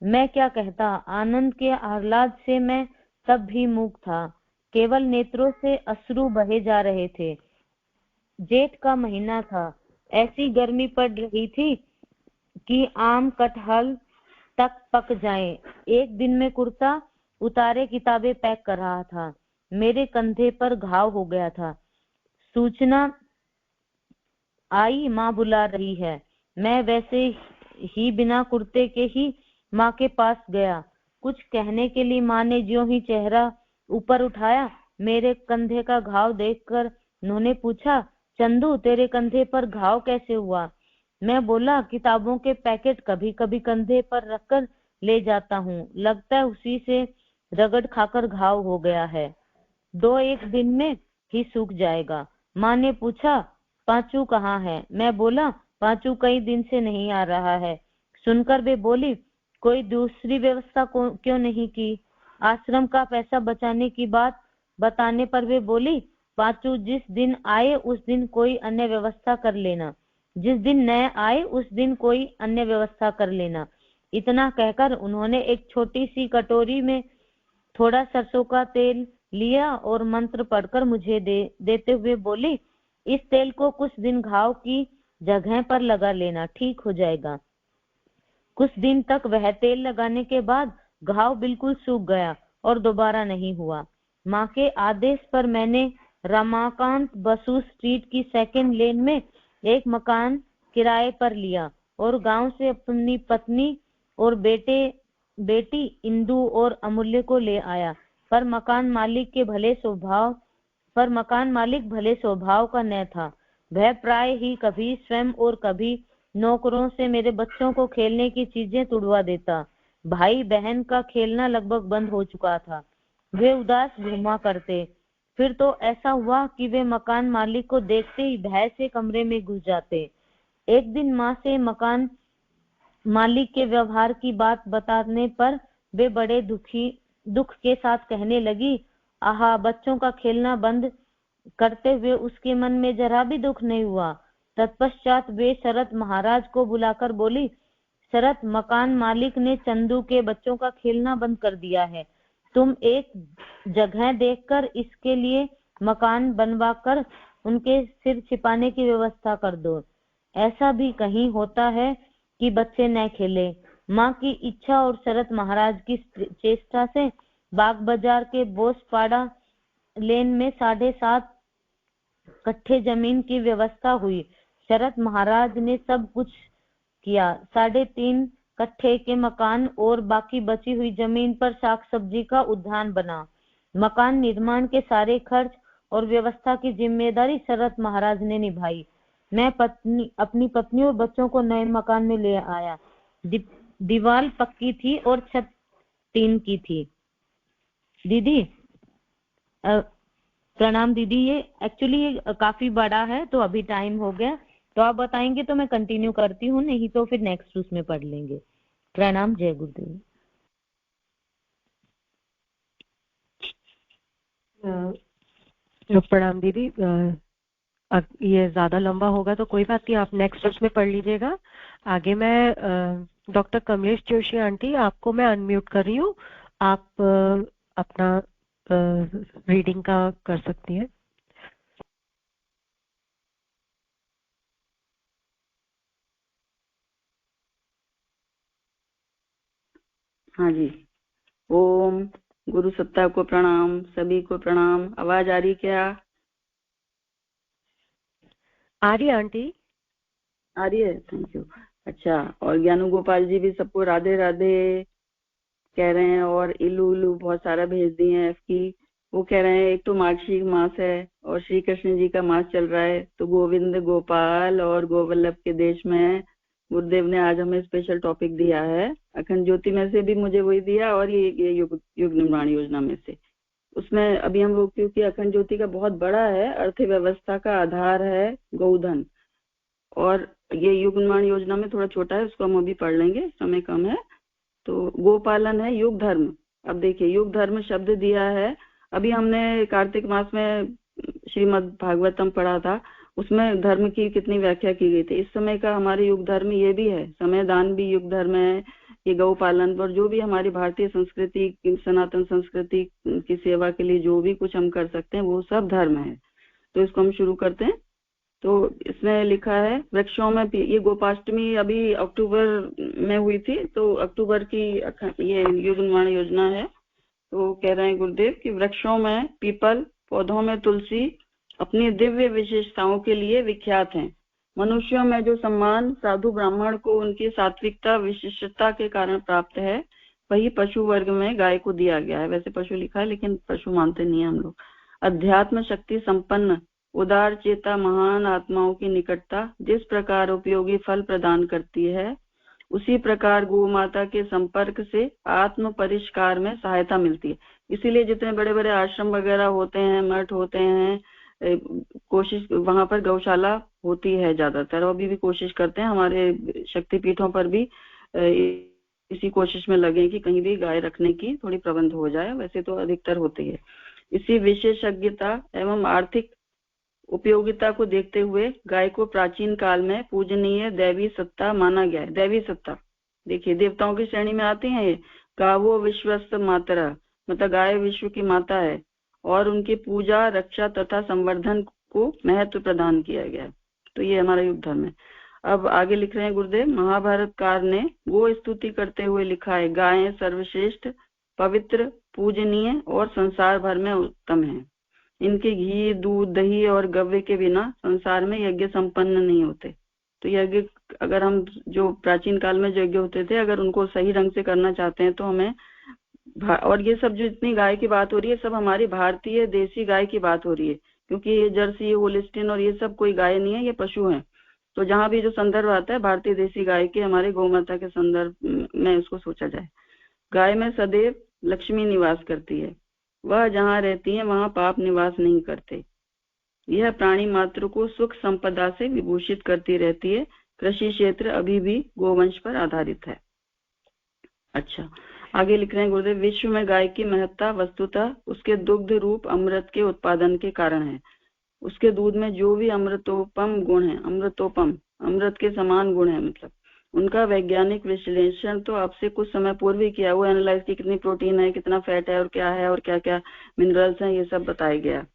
मैं क्या कहता, आनंद के आह्लाद से मैं तब भी मूक था। केवल नेत्रों से अश्रु बहे जा रहे थे। जेठ का महीना था। ऐसी गर्मी पड़ रही थी कि आम कटहल तक पक जाएं। एक दिन में कुर्ता उतारे किताबें पैक कर रहा था। मेरे कंधे पर घाव हो गया था। सूचना आई, माँ बुला रही है। मैं वैसे ही बिना कुर्ते के ही माँ के पास गया। कुछ कहने के लिए माँ ने ज्यों ही चेहरा ऊपर उठाया, मेरे कंधे का घाव देखकर उन्होंने पूछा, चंदू तेरे कंधे पर घाव कैसे हुआ? मैं बोला, किताबों के पैकेट कभी कभी कंधे पर रखकर ले जाता हूँ, लगता है उसी से रगड़ खाकर घाव हो गया है, 2-1 दिन में ही सूख जाएगा। माँ ने पूछा, पांचू कहाँ है? मैं बोला, पांचू कई दिन से नहीं आ रहा है। सुनकर वे बोली, कोई दूसरी व्यवस्था क्यों नहीं की? आश्रम का पैसा बचाने की बात बताने पर वे बोली, पांचू जिस दिन आए उस दिन कोई अन्य व्यवस्था कर लेना, जिस दिन नए आए उस दिन कोई अन्य व्यवस्था कर लेना। इतना कहकर उन्होंने एक छोटी सी कटोरी में थोड़ा सरसों का तेल लिया और मंत्र पढ़कर मुझे देते हुए बोली, इस तेल को कुछ दिन घाव की जगह पर लगा लेना, ठीक हो जाएगा। कुछ दिन तक वह तेल लगाने के बाद घाव बिल्कुल सूख गया और दोबारा नहीं हुआ। माँ के आदेश पर मैंने रमाकांत बसु स्ट्रीट की 2nd लेन में एक मकान किराए पर लिया और गांव से अपनी पत्नी और बेटी इंदु और अमूल्य को ले आया। पर मकान मालिक भले स्वभाव का न था। वह प्राय ही कभी स्वयं और कभी नौकरों से मेरे बच्चों को खेलने की चीजें तुड़वा देता। भाई बहन का खेलना लगभग बंद हो चुका था। वे उदास घूमा करते। फिर तो ऐसा हुआ कि वे मकान मालिक को देखते ही भय से कमरे में घुस जाते। एक दिन माँ से मकान मालिक के व्यवहार की बात बताने पर वे बड़े दुख के साथ कहने लगी, आहा, बच्चों का खेलना बंद करते हुए उसके मन में जरा भी दुख नहीं हुआ। तत्पश्चात वे शरत महाराज को बुलाकर बोली, शरत, मकान मालिक ने चंदू के बच्चों का खेलना बंद कर दिया है। तुम एक जगह देखकर इसके लिए मकान बनवाकर उनके सिर छिपाने की व्यवस्था कर दो। ऐसा भी कहीं होता है कि बच्चे न खेले। माँ की इच्छा और शरत महाराज की चेष्टा से बाग बाजार के बोसपाड़ा लेन में 7.5 कट्ठे जमीन की व्यवस्था हुई। शरत महाराज ने सब कुछ किया। 3.5 कट्ठे के मकान और बाकी बची हुई जमीन पर साग सब्जी का उद्यान बना। मकान निर्माण के सारे खर्च और व्यवस्था की जिम्मेदारी शरत महाराज ने निभाई। मैं अपनी पत्नी और बच्चों को नए मकान में ले आया। दीवार पक्की थी और छत टीन की थी। दीदी प्रणाम दीदी। ये एक्चुअली काफी बड़ा है तो अभी टाइम हो गया, तो आप बताएंगे तो मैं कंटिन्यू करती हूँ, नहीं तो फिर नेक्स्ट उसमें पढ़ लेंगे। प्रणाम। जय गुरुदेव। प्रणाम दीदी। ये ज्यादा लंबा होगा तो कोई बात नहीं, आप नेक्स्ट उसमें पढ़ लीजिएगा। आगे मैं डॉक्टर कमलेश जोशी आंटी, आपको मैं अनम्यूट कर रही हूँ, आप अपना रीडिंग का कर सकती हैं। हाँ जी। ओम गुरु सत्ता को प्रणाम, सभी को प्रणाम। आवाज आ रही क्या? आ रही आंटी? आ रही है, थैंक यू। अच्छा, और ज्ञानू गोपाल जी भी सबको राधे राधे कह रहे हैं, और इलू उलू बहुत सारा भेज दिए हैं एफ की। वो कह रहे हैं एक तो मार्गशीर्ष मास है और श्री कृष्ण जी का मास चल रहा है, तो गोविंद गोपाल और गोवल्लभ के देश में गुरुदेव ने आज हमें स्पेशल टॉपिक दिया है। अखंड ज्योति में से भी मुझे वही दिया, और ये युग निर्माण योजना में से। उसमें अभी हम लोग, क्योंकि अखंड ज्योति का बहुत बड़ा है, अर्थव्यवस्था का आधार है गोधन, और ये युग निर्माण योजना में थोड़ा छोटा है, उसको हम अभी पढ़ लेंगे, समय कम है। तो गोपालन है युग धर्म। अब देखिए, युग धर्म शब्द दिया है। अभी हमने कार्तिक मास में श्रीमद् भागवतम पढ़ा था, उसमें धर्म की कितनी व्याख्या की गई थी। इस समय का हमारे युग धर्म ये भी है, समय दान भी युग धर्म है, ये गौ पालन और जो भी हमारी भारतीय संस्कृति, सनातन संस्कृति की सेवा के लिए जो भी कुछ हम कर सकते हैं वो सब धर्म है। तो इसको हम शुरू करते हैं। तो इसमें लिखा है वृक्षों में, ये गोपाष्टमी अभी अक्टूबर में हुई थी, तो अक्टूबर की ये युग निर्माण योजना है। तो कह रहे हैं गुरुदेव कि वृक्षों में पीपल, पौधों में तुलसी अपनी दिव्य विशेषताओं के लिए विख्यात हैं। मनुष्यों में जो सम्मान साधु ब्राह्मण को उनकी सात्विकता विशिष्टता के कारण प्राप्त है, वही पशु वर्ग में गाय को दिया गया है। वैसे पशु लिखा है लेकिन पशु मानते नहीं है हम लोग। अध्यात्म शक्ति संपन्न उदार चेता महान आत्माओं की निकटता जिस प्रकार उपयोगी फल प्रदान करती है, उसी प्रकार गौ माता के संपर्क से आत्म परिष्कार में सहायता मिलती है। इसीलिए जितने बड़े बड़े आश्रम वगैरह होते हैं, मठ होते हैं, कोशिश वहां पर गौशाला होती है ज्यादातर, और अभी भी कोशिश करते हैं। हमारे शक्तिपीठों पर भी इसी कोशिश में लगे कि कहीं भी गाय रखने की थोड़ी प्रबंध हो जाए, वैसे तो अधिकतर होती है। इसी विशेषज्ञता एवं आर्थिक उपयोगिता को देखते हुए गाय को प्राचीन काल में पूजनीय दैवी सत्ता माना गया है। दैवी सत्ता देखिए, देवताओं की श्रेणी में आती हैं ये। गावो विश्वस्त मातरा, मतलब गाय विश्व की माता है, और उनकी पूजा, रक्षा तथा संवर्धन को महत्व प्रदान किया गया है। तो ये हमारा युग धर्म है। अब आगे लिख रहे हैं गुरुदेव, महाभारतकार ने गो स्तुति करते हुए लिखा है, गायें सर्वश्रेष्ठ, पवित्र, पूजनीय और संसार भर में उत्तम है। इनके घी, दूध, दही और गव्य के बिना संसार में यज्ञ संपन्न नहीं होते। तो यज्ञ, अगर हम जो प्राचीन काल में यज्ञ होते थे, अगर उनको सही ढंग से करना चाहते हैं तो हमें, और ये सब जो इतनी गाय की बात हो रही है, सब हमारी भारतीय देसी गाय की बात हो रही है, क्योंकि ये जर्सी, होलिस्टीन और ये सब कोई गाय नहीं है, ये पशु हैं। तो जहां भी जो संदर्भ आता है भारतीय देसी गाय के, हमारे गौ माता के संदर्भ में उसको सोचा जाए। गाय में सदैव लक्ष्मी निवास करती है, वह जहाँ रहती है वहां पाप निवास नहीं करते। यह प्राणी मात्र को सुख संपदा से विभूषित करती रहती है। कृषि क्षेत्र अभी भी गोवंश पर आधारित है। अच्छा, आगे लिख रहे हैं गुरुदेव, विश्व में गाय की महत्ता वस्तुतः उसके दुग्ध रूप अमृत के उत्पादन के कारण है। उसके दूध में जो भी अमृतोपम गुण है, अमृतोपम अमृत के समान गुण है, मतलब उनका वैज्ञानिक विश्लेषण तो आपसे कुछ समय पूर्व ही किया हुआ, एनालाइज की कितनी प्रोटीन है, कितना फैट है, और क्या क्या मिनरल्स हैं, ये सब बताया गया।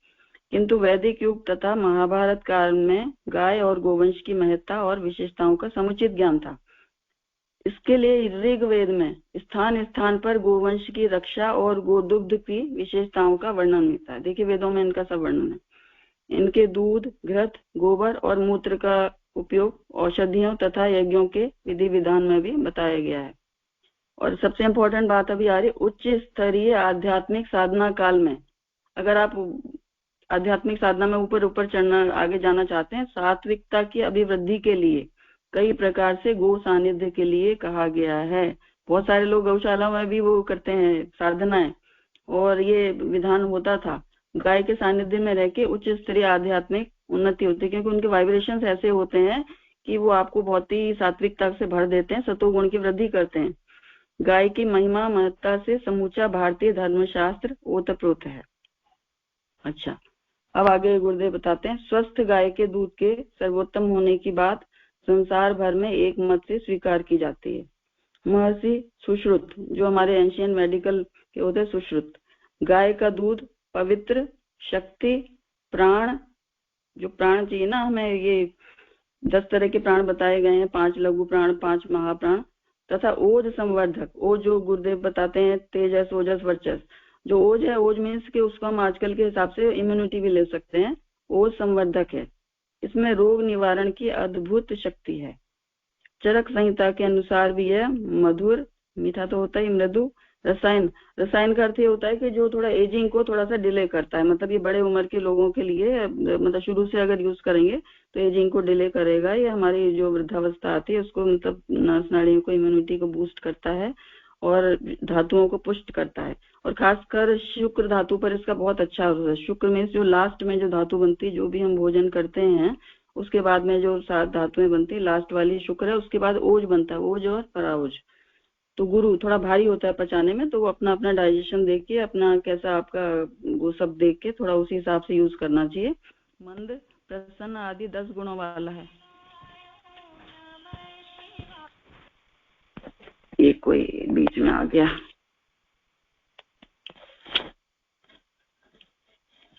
किंतु वैदिक युग तथा महाभारत काल में गाय और गोवंश की महत्ता और विशेषताओं का समुचित ज्ञान था। इसके लिए ऋग्वेद में स्थान स्थान पर गोवंश की रक्षा और गोदुग्ध की विशेषताओं का वर्णन मिलता है। देखिए, वेदों में इनका सब वर्णन है। इनके दूध, घृत, गोबर और मूत्र का उपयोग औषधियों तथा यज्ञों के विधि विधान में भी बताया गया है। और सबसे इंपॉर्टेंट बात अभी आ रही, उच्च स्तरीय आध्यात्मिक साधना काल में अगर आप आध्यात्मिक साधना में ऊपर ऊपर चढ़ना, आगे जाना चाहते हैं, सात्विकता की अभिवृद्धि के लिए कई प्रकार से गो सानिध्य के लिए कहा गया है। बहुत सारे लोग गौशाला में भी वो करते हैं साधनाएं, और ये विधान होता था। गाय के सानिध्य में रह के उच्च स्तरीय आध्यात्मिक उन्नति होती है, क्योंकि उनके वाइब्रेशंस ऐसे होते हैं कि वो आपको बहुत ही सात्विकता से भर देते हैं, सतोगुण की वृद्धि करते हैं। गाय की महिमा महत्ता से समूचा भारतीय धर्मशास्त्र ओतप्रोत है। अच्छा, अब आगे गुरुदेव बताते हैं, स्वस्थ गाय के दूध के सर्वोत्तम होने की बात संसार भर में एक मत से स्वीकार की जाती है। महर्षि सुश्रुत, जो हमारे एंशियन मेडिकल के होते हैं सुश्रुत, गाय का दूध पवित्र, शक्ति, प्राण, जो प्राण चाहिए ना हमें, ये 10 तरह के प्राण बताए गए हैं, 5 लघु प्राण, 5 महाप्राण, तथा ओज संवर्धक। ओज जो गुरुदेव बताते हैं तेजस, ओजस, वर्चस। जो ओज है, ओज मीन्स के उसको हम आजकल के हिसाब से इम्यूनिटी भी ले सकते हैं। ओज संवर्धक है, इसमें रोग निवारण की अद्भुत शक्ति है। चरक संहिता के अनुसार भी है मधुर, मीठा तो होता ही, मृदु, रसायन। रसायन का अर्थ ये होता है कि जो थोड़ा एजिंग को थोड़ा सा डिले करता है, मतलब ये बड़े उम्र के लोगों के लिए, मतलब शुरू से अगर यूज करेंगे तो एजिंग को डिले करेगा। ये हमारी जो वृद्धावस्था आती है उसको, मतलब नस नाड़ियों को, इम्यूनिटी को बूस्ट करता है और धातुओं को पुष्ट करता है। और खासकर शुक्र धातु पर इसका बहुत अच्छा होता है। शुक्र में जो लास्ट में जो धातु बनती है, जो भी हम भोजन करते हैं उसके बाद में जो 7 धातुएं बनती है, लास्ट वाली शुक्र है, उसके बाद ओज बनता है, ओज और पराओज। तो गुरु थोड़ा भारी होता है पचाने में, तो वो अपना अपना डाइजेशन देख के, अपना कैसा आपका वो सब देख के थोड़ा उसी हिसाब से यूज करना चाहिए। मंद, प्रसन्न आदि 10 गुणों वाला है। ये कोई बीच में आ गया,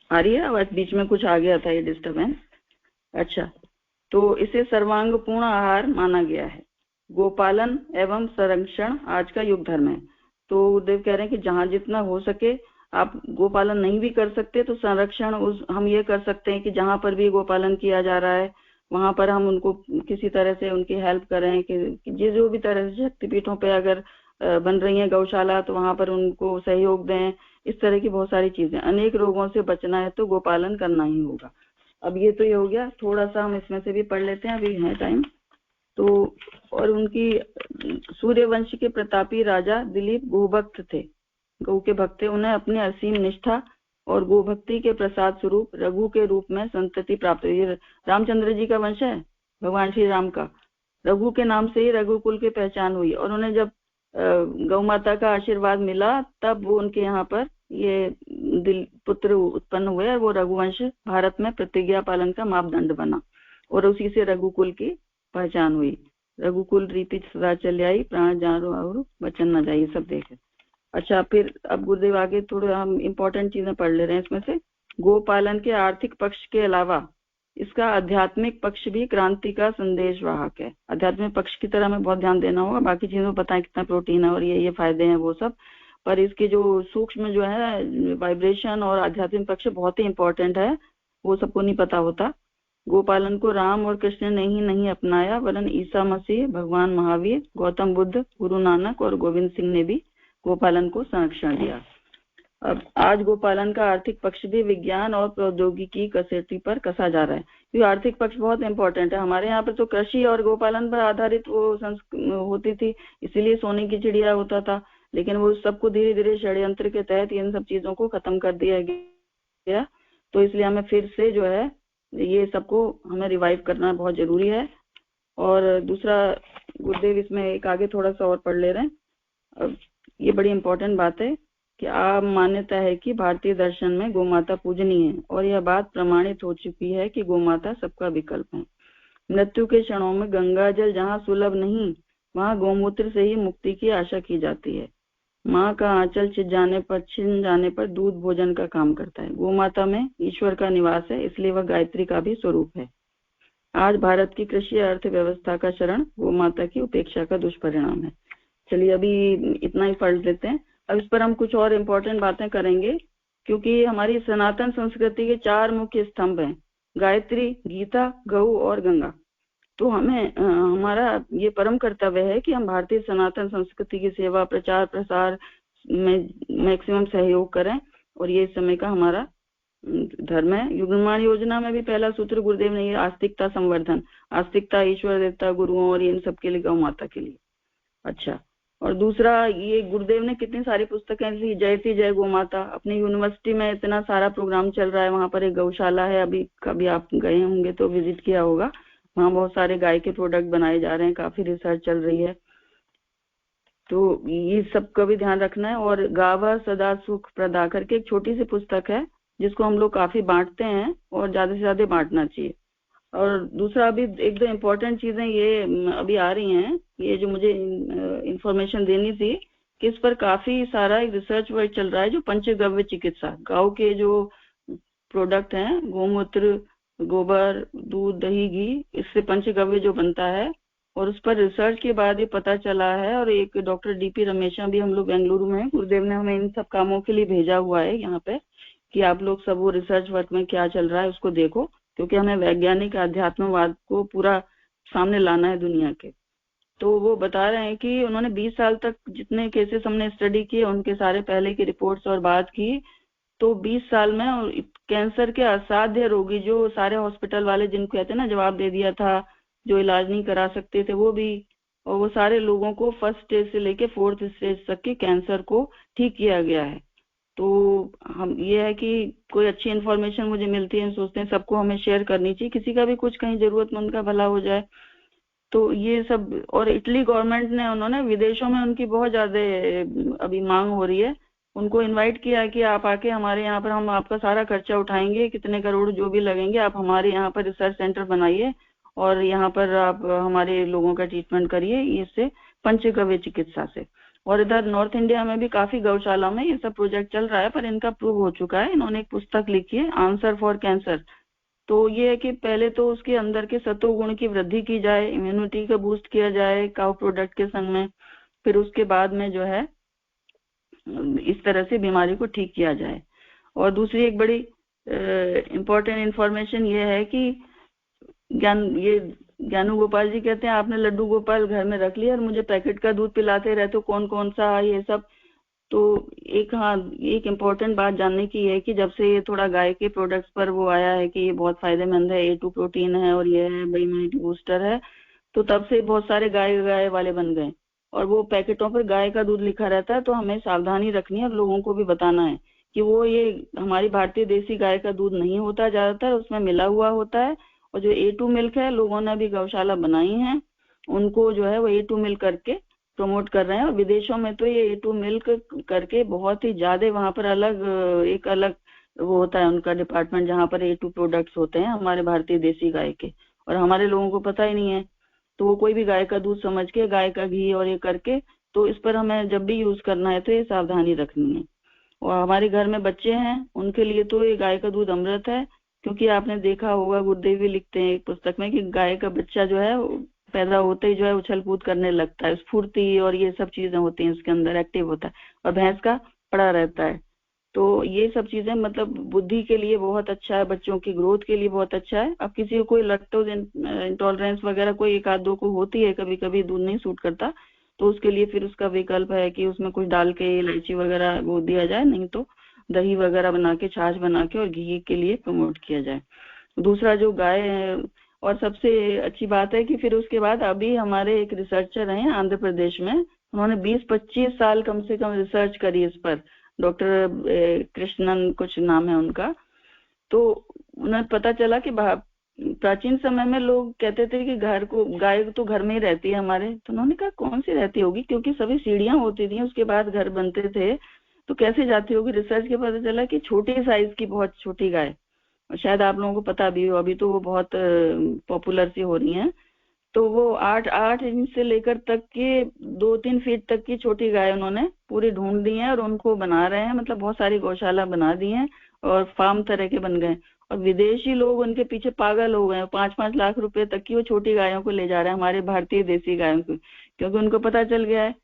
आ रही है आवाज? बीच में कुछ आ गया था, ये डिस्टर्बेंस। अच्छा, तो इसे सर्वांग पूर्ण आहार माना गया है। गोपालन एवं संरक्षण आज का युग धर्म है। तो देव कह रहे हैं कि जहां जितना हो सके, आप गोपालन नहीं भी कर सकते तो संरक्षण हम ये कर सकते हैं कि जहां पर भी गोपालन किया जा रहा है वहां पर हम उनको किसी तरह से उनकी हेल्प करें, कि जो भी तरह से शक्तिपीठों पे अगर बन रही है गौशाला तो वहां पर उनको सहयोग दें। इस तरह की बहुत सारी चीजें। अनेक रोगों से बचना है तो गोपालन करना ही होगा। अब ये तो ये हो गया, थोड़ा सा हम इसमें से भी पढ़ लेते हैं, अभी है टाइम तो। और उनकी सूर्यवंश के प्रतापी राजा दिलीप गोभक्त थे, गौ के भक्त थे। उन्हें अपनी असीम निष्ठा और गोभक्ति के प्रसाद स्वरूप रघु के रूप में संतति प्राप्त हुई। रामचंद्र जी का वंश है, भगवान श्री राम का। रघु के नाम से ही रघुकुल की पहचान हुई। और उन्हें जब गौ माता का आशीर्वाद मिला तब वो उनके यहाँ पर ये पुत्र उत्पन्न हुए और वो रघुवंश भारत में प्रतिज्ञा पालन का मापदंड बना और उसी से रघुकुल की पहचान हुई। रघुकुल रीति सदा चल आई, प्राण जानो और वचन न जाए, सब देखे। अच्छा, फिर अब गुरुदेव आगे थोड़े हम इम्पोर्टेंट चीजें पढ़ ले रहे हैं इसमें से। गोपालन के आर्थिक पक्ष के अलावा इसका आध्यात्मिक पक्ष भी क्रांति का संदेश वाहक है। आध्यात्मिक पक्ष की तरह हमें बहुत ध्यान देना होगा, बाकी चीजों में पता है कितना प्रोटीन है और ये फायदे हैं वो सब, पर इसके जो सूक्ष्म जो है वाइब्रेशन और आध्यात्मिक पक्ष बहुत ही इंपॉर्टेंट है, वो सबको नहीं पता होता। गोपालन को राम और कृष्ण ने ही नहीं अपनाया, वरन ईसा मसीह, भगवान महावीर, गौतम बुद्ध, गुरु नानक और गोविंद सिंह ने भी गोपालन को संरक्षण दिया। अब आज गोपालन का आर्थिक पक्ष भी विज्ञान और प्रौद्योगिकी कसौटी पर कसा जा रहा है, क्योंकि आर्थिक पक्ष बहुत इंपॉर्टेंट है। हमारे यहाँ पर तो कृषि और गोपालन पर आधारित वो होती थी, इसीलिए सोने की चिड़िया होता था, लेकिन वो सबको धीरे धीरे षड्यंत्र के तहत इन सब चीजों को खत्म कर दिया गया। तो इसलिए हमें फिर से जो है ये सबको हमें रिवाइव करना बहुत जरूरी है। और दूसरा गुरुदेव इसमें एक आगे थोड़ा सा और पढ़ ले रहे हैं। अब ये बड़ी इंपॉर्टेंट बात है कि आप मान्यता है कि भारतीय दर्शन में गोमाता पूजनीय है और यह बात प्रमाणित हो चुकी है कि गोमाता सबका विकल्प है। मृत्यु के क्षणों में गंगा जल जहाँ सुलभ नहीं, वहाँ गौमूत्र से ही मुक्ति की आशा की जाती है। माँ का आंचल छिन जाने पर दूध भोजन का काम करता है। गोमाता में ईश्वर का निवास है, इसलिए वह गायत्री का भी स्वरूप है। आज भारत की कृषि अर्थव्यवस्था का शरण गोमाता की उपेक्षा का दुष्परिणाम है। चलिए अभी इतना ही पढ़ लेते हैं। अब इस पर हम कुछ और इम्पोर्टेंट बातें करेंगे, क्योंकि हमारी सनातन संस्कृति के 4 मुख्य स्तंभ हैं, गायत्री, गीता, गौ और गंगा। तो हमें हमारा ये परम कर्तव्य है कि हम भारतीय सनातन संस्कृति की सेवा, प्रचार प्रसार में मैक्सिमम सहयोग करें और ये इस समय का हमारा धर्म है। युग निर्माण योजना में भी पहला सूत्र गुरुदेव ने ये आस्तिकता संवर्धन, आस्तिकता ईश्वर देवता गुरुओं और इन सब के लिए, गौ माता के लिए। अच्छा, और दूसरा ये गुरुदेव ने कितनी सारी पुस्तकें ली, जयती जय गौ माता। अपनी यूनिवर्सिटी में इतना सारा प्रोग्राम चल रहा है, वहां पर एक गौशाला है, अभी कभी आप गए होंगे तो विजिट किया होगा, वहां बहुत सारे गाय के प्रोडक्ट बनाए जा रहे हैं, काफी रिसर्च चल रही है, तो ये सब का भी ध्यान रखना है। और गावा सदा सुख प्रदा करके एक छोटी सी पुस्तक है जिसको हम लोग काफी बांटते हैं और ज्यादा से ज्यादा बांटना चाहिए। और दूसरा अभी एक दो इम्पोर्टेंट चीजें ये अभी आ रही हैं, ये जो मुझे इंफॉर्मेशन देनी थी कि इस पर काफी सारा एक रिसर्च वर्क चल रहा है, जो पंचगव्य चिकित्सा, गांव के जो प्रोडक्ट हैं, गोमूत्र, गोबर, दूध, दही, घी, इससे पंचगव्य जो बनता है, और उस पर रिसर्च के बाद ये पता चला है। और एक डॉक्टर डीपी रमेशा भी हम लोग बेंगलुरु में, गुरुदेव ने हमें इन सब कामों के लिए भेजा हुआ है यहाँ पे कि आप लोग सब वो रिसर्च वर्क में क्या चल रहा है उसको देखो, क्योंकि हमें वैज्ञानिक अध्यात्मवाद को पूरा सामने लाना है दुनिया के। तो वो बता रहे हैं कि उन्होंने 20 साल तक जितने केसेस हमने स्टडी किए, उनके सारे पहले की रिपोर्ट्स और बात की, तो 20 साल में कैंसर के असाध्य रोगी, जो सारे हॉस्पिटल वाले जिनको कहते हैं ना जवाब दे दिया था, जो इलाज नहीं करा सकते थे वो भी, और वो सारे लोगों को फर्स्ट स्टेज से लेके 4th स्टेज तक के कैंसर को ठीक किया गया है। तो हम ये है कि कोई अच्छी इन्फॉर्मेशन मुझे मिलती है, सोचते हैं सबको हमें शेयर करनी चाहिए, किसी का भी कुछ कहीं जरूरतमंद का भला हो जाए। तो ये सब, और इटली गवर्नमेंट ने, उन्होंने विदेशों में उनकी बहुत ज्यादा अभी मांग हो रही है, उनको इनवाइट किया कि आप आके हमारे यहाँ पर, हम आपका सारा खर्चा उठाएंगे, कितने करोड़ जो भी लगेंगे, आप हमारे यहाँ पर रिसर्च सेंटर बनाइए और यहाँ पर आप हमारे लोगों का ट्रीटमेंट करिए इससे, पंचगव्य चिकित्सा से। और इधर नॉर्थ इंडिया में भी काफी गौशाला में ये सब प्रोजेक्ट चल रहा है, पर इनका प्रूव हो चुका है। इन्होंने एक पुस्तक लिखी है, आंसर फॉर कैंसर। तो ये है कि पहले तो उसके अंदर के सत्व गुण की वृद्धि की जाए, इम्यूनिटी का बूस्ट किया जाए काउ प्रोडक्ट के संग में, फिर उसके बाद में जो है इस तरह से बीमारी को ठीक किया जाए। और दूसरी एक बड़ी इम्पोर्टेंट इंफॉर्मेशन ये है कि ज्ञानू गोपाल जी कहते हैं आपने लड्डू गोपाल घर में रख लिया और मुझे पैकेट का दूध पिलाते रहते हो, कौन कौन सा ये सब। तो एक इम्पोर्टेंट बात जानने की है कि जब से ये थोड़ा गाय के प्रोडक्ट्स पर वो आया है कि ये बहुत फायदेमंद है, A2 प्रोटीन है और ये है इम्यूनिटी बूस्टर है, तो तब से बहुत सारे गाय वाले बन गए और वो पैकेटों पर गाय का दूध लिखा रहता है। तो हमें सावधानी रखनी है और लोगों को भी बताना है कि वो ये हमारी भारतीय देसी गाय का दूध नहीं होता, ज्यादातर उसमें मिला हुआ होता है। और जो A2 मिल्क है, लोगों ने अभी गौशाला बनाई है, उनको जो है वो A2 मिल्क करके प्रमोट कर रहे हैं। और विदेशों में तो ये A2 मिल्क करके बहुत ही ज्यादा वहां पर एक अलग वो होता है उनका डिपार्टमेंट, जहाँ पर A2 प्रोडक्ट्स होते हैं हमारे भारतीय देसी गाय के, और हमारे लोगों को पता ही नहीं है। तो वो कोई भी गाय का दूध समझ के, गाय का घी और ये करके, तो इस पर हमें जब भी यूज करना है तो ये सावधानी रखनी है। और हमारे घर में बच्चे हैं, उनके लिए तो ये गाय का दूध अमृत है, क्योंकि आपने देखा होगा गुरुदेव भी लिखते हैं एक पुस्तक में कि गाय का बच्चा जो है पैदा होते ही जो है उछल कूद करने लगता है, स्फूर्ति और ये सब चीजें होती हैं उसके अंदर, एक्टिव होता है, और भैंस का पड़ा रहता है। तो ये सब चीजें मतलब बुद्धि के लिए बहुत अच्छा है, बच्चों की ग्रोथ के लिए बहुत अच्छा है। अब किसी को कोई लैक्टोज इंटॉलरेंस वगैरह कोई एक आध दो को होती है, कभी कभी दूध नहीं सूट करता, तो उसके लिए फिर उसका विकल्प है कि उसमें कुछ डाल के इलायची वगैरह वो दिया जाए, नहीं तो दही वगैरह बना के, छाछ बना के और घी के लिए प्रमोट किया जाए। दूसरा जो गाय है, और सबसे अच्छी बात है कि फिर उसके बाद अभी हमारे एक रिसर्चर हैं आंध्र प्रदेश में, उन्होंने 20-25 साल कम से कम रिसर्च करी इस पर, डॉक्टर कृष्णन कुछ नाम है उनका। तो उन्हें पता चला कि प्राचीन समय में लोग कहते थे कि गाय तो घर में ही रहती है हमारे, तो उन्होंने कहा कौन सी रहती होगी, क्योंकि सभी सीढ़ियां होती थी उसके बाद घर बनते थे, तो कैसे जाती होगी। रिसर्च के पता चला कि छोटी साइज की बहुत छोटी गाय, शायद आप लोगों को पता भी हो, अभी तो वो बहुत पॉपुलर सी हो रही हैं, तो वो 8 इंच से लेकर तक के 2-3 फीट तक की छोटी गाय उन्होंने पूरी ढूंढ दी है और उनको बना रहे हैं, मतलब बहुत सारी गौशाला बना दी हैं और फार्म तरह के बन गए। और विदेशी लोग उनके पीछे पागल हो गए, 5-5 लाख रुपए तक की वो छोटी गायों को ले जा रहे हैं, हमारे भारतीय देसी गायों को, क्योंकि उनको पता चल गया है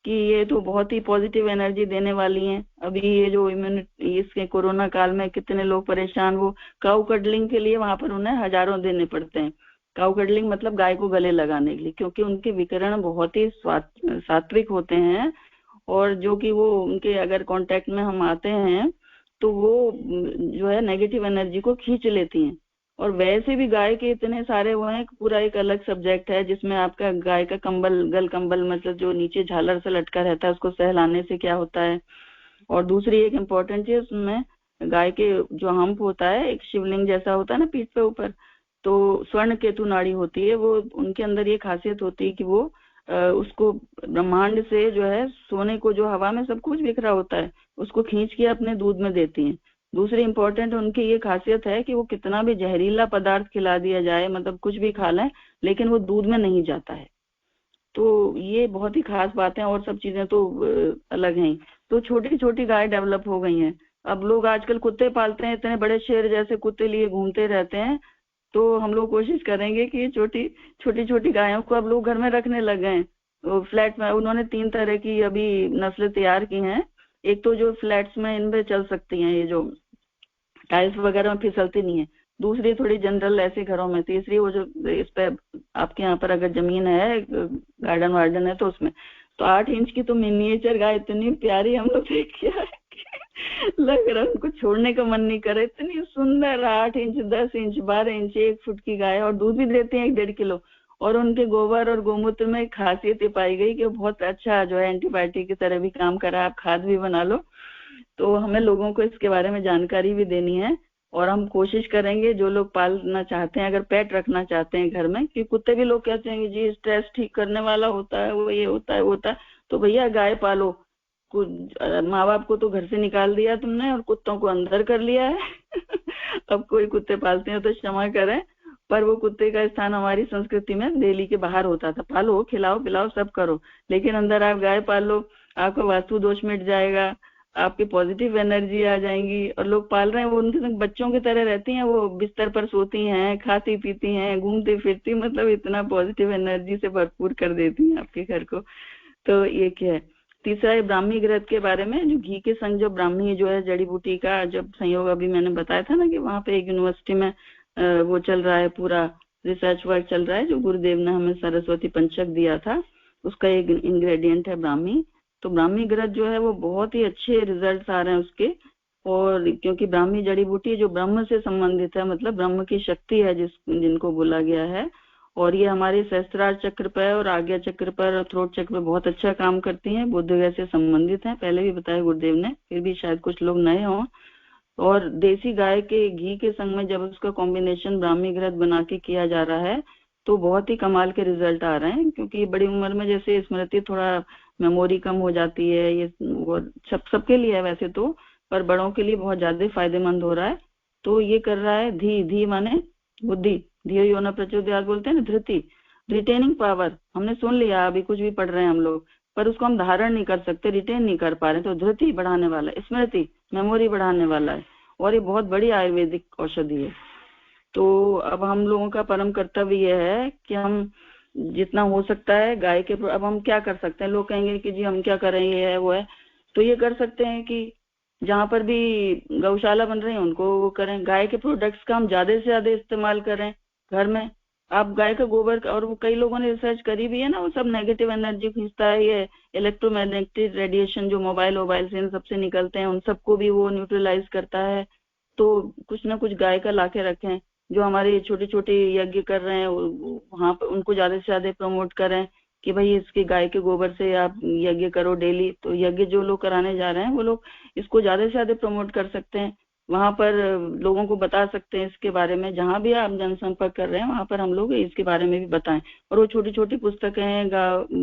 कि ये तो बहुत ही पॉजिटिव एनर्जी देने वाली हैं। अभी ये जो इम्यूनिटी, इसके कोरोना काल में कितने लोग परेशान, वो काउ कडलिंग के लिए वहां पर उन्हें हजारों देने पड़ते हैं। काउ कडलिंग मतलब गाय को गले लगाने के लिए, क्योंकि उनके विकिरण बहुत ही सात्विक होते हैं, और जो कि वो उनके अगर कांटेक्ट में हम आते हैं तो वो जो है नेगेटिव एनर्जी को खींच लेती हैं। और वैसे भी गाय के इतने सारे वो हैं, पूरा एक अलग सब्जेक्ट है जिसमें आपका गाय का कंबल, गल कंबल, मतलब जो नीचे झालर से लटका रहता है उसको सहलाने से क्या होता है। और दूसरी एक इम्पोर्टेंट चीज, उसमें गाय के जो हम्प होता है एक शिवलिंग जैसा होता है ना पीठ पे ऊपर, तो स्वर्ण केतु नाड़ी होती है, वो उनके अंदर ये खासियत होती है कि वो उसको ब्रह्मांड से जो है सोने को, जो हवा में सब कुछ बिखरा होता है, उसको खींच के अपने दूध में देती हैं। दूसरी इंपॉर्टेंट उनकी ये खासियत है कि वो कितना भी जहरीला पदार्थ खिला दिया जाए, मतलब कुछ भी खा लें, लेकिन वो दूध में नहीं जाता है। तो ये बहुत ही खास बात है, और सब चीजें तो अलग हैं। तो छोटी छोटी गाय डेवलप हो गई हैं। अब लोग आजकल कुत्ते पालते हैं, इतने बड़े शेर जैसे कुत्ते लिए घूमते रहते हैं। तो हम लोग कोशिश करेंगे कि छोटी छोटी गायों को अब लोग घर में रखने लग गए हैं। तो फ्लैट में उन्होंने 3 तरह की अभी नस्लें तैयार की हैं। एक तो जो फ्लैट्स में इनमें चल सकती हैं, ये जो टाइल्स वगैरह में फिसलती नहीं है। दूसरी थोड़ी जनरल ऐसे घरों में। तीसरी वो जो इस पे आपके यहाँ पर अगर जमीन है, गार्डन वार्डन है, तो उसमें तो 8 इंच की तो मिनिएचर गाय इतनी प्यारी हम लोग देख के आए लग रहा है उनको छोड़ने का मन नहीं करे, इतनी सुंदर 8 इंच, 10 इंच, 12 इंच, 1 फुट की गाय, और दूध भी देते हैं 1-1.5 किलो। और उनके गोबर और गोमूत्र में खासियत ये पाई गई कि वो बहुत अच्छा जो है एंटीबायोटिक की तरह भी काम कर रहा है, आप खाद भी बना लो। तो हमें लोगों को इसके बारे में जानकारी भी देनी है, और हम कोशिश करेंगे जो लोग पालना चाहते हैं, अगर पेट रखना चाहते हैं घर में, कि कुत्ते भी लोग कहते हैं कि जी स्ट्रेस ठीक करने वाला होता है, वो ये होता है वो होता है, तो भैया गाय पालो। माँ बाप को तो घर से निकाल दिया तुमने और कुत्तों को अंदर कर लिया है अब कोई कुत्ते पालते हैं तो क्षमा करें, पर वो कुत्ते का स्थान हमारी संस्कृति में डेली के बाहर होता था। पालो, खिलाओ पिलाओ, सब करो, लेकिन अंदर आप गाय पालो, आपका वास्तु दोष मिट जाएगा, आपकी पॉजिटिव एनर्जी आ जाएंगी। और लोग पाल रहे हैं, वो उनके संग बच्चों की तरह रहती हैं, वो बिस्तर पर सोती हैं, खाती पीती हैं, घूमती फिरती, मतलब इतना पॉजिटिव एनर्जी से भरपूर कर देती हैं आपके घर को। तो ये क्या है। तीसरा है ब्राह्मी ग्रत के बारे में, जो घी के संग जो ब्राह्मी जो है जड़ी बूटी का जब संयोग, अभी मैंने बताया था ना कि वहां पे एक यूनिवर्सिटी में वो चल रहा है, पूरा रिसर्च वर्क चल रहा है, जो गुरुदेव ने हमें सरस्वती पंचक दिया था, उसका एक इंग्रेडिएंट है ब्राह्मी। तो ब्राह्मी ग्रत जो है वो बहुत ही अच्छे रिजल्ट्स आ रहे हैं उसके। और क्योंकि ब्राह्मी जड़ी बूटी जो ब्रह्म से संबंधित है, मतलब ब्रह्म की शक्ति है जिनको बोला गया है, और ये हमारे सहस्त्रार चक्र पर और आज्ञा चक्र पर, थ्रोट चक्र पर बहुत अच्छा काम करती हैं, बुद्धगया से संबंधित हैं, पहले भी बताया गुरुदेव ने, फिर भी शायद कुछ लोग नए हों। और देसी गाय के घी के संग में जब उसका कॉम्बिनेशन ब्राह्मी घृत बना के किया जा रहा है तो बहुत ही कमाल के रिजल्ट आ रहे हैं। क्योंकि बड़ी उम्र में जैसे स्मृति, थोड़ा मेमोरी कम हो जाती है, ये वो सबके लिए है वैसे तो, पर बड़ों के लिए बहुत ज्यादा फायदेमंद हो रहा है। तो ये कर रहा है धी माने बुद्धि, धियो यो न प्रचोदयात् बोलते हैं ना, धृति, रिटेनिंग पावर। हमने सुन लिया, अभी कुछ भी पढ़ रहे हैं हम लोग, पर उसको हम धारण नहीं कर सकते, रिटेन नहीं कर पा रहे। तो धृति बढ़ाने वाला, स्मृति, मेमोरी बढ़ाने वाला है, और ये बहुत बड़ी आयुर्वेदिक औषधि है। तो अब हम लोगों का परम कर्तव्य यह है कि हम जितना हो सकता है गाय के, अब हम क्या कर सकते हैं, लोग कहेंगे कि जी हम क्या करें, ये है वो है, तो ये कर सकते हैं कि जहाँ पर भी गौशाला बन रही है उनको वो करें, गाय के प्रोडक्ट्स का हम ज्यादा से ज्यादा इस्तेमाल करें घर में। आप गाय का गोबर, और वो कई लोगों ने रिसर्च करी भी है ना, वो सब नेगेटिव एनर्जी खींचता है, ये इलेक्ट्रोमैग्नेटिक रेडिएशन जो मोबाइल से इन सबसे निकलते हैं, उन सबको भी वो न्यूट्रलाइज करता है। तो कुछ ना कुछ गाय का लाके रखें। जो हमारे छोटे छोटे यज्ञ कर रहे हैं वहां पर उनको ज्यादा से ज्यादा प्रमोट करें कि भाई इसके गाय के गोबर से आप यज्ञ करो डेली। तो यज्ञ जो लोग कराने जा रहे हैं वो लोग इसको ज्यादा से ज्यादा प्रमोट कर सकते हैं, वहां पर लोगों को बता सकते हैं इसके बारे में। जहां भी आप जनसंपर्क कर रहे हैं वहां पर हम लोग इसके बारे में भी बताएं। और वो छोटी छोटी पुस्तकें हैं,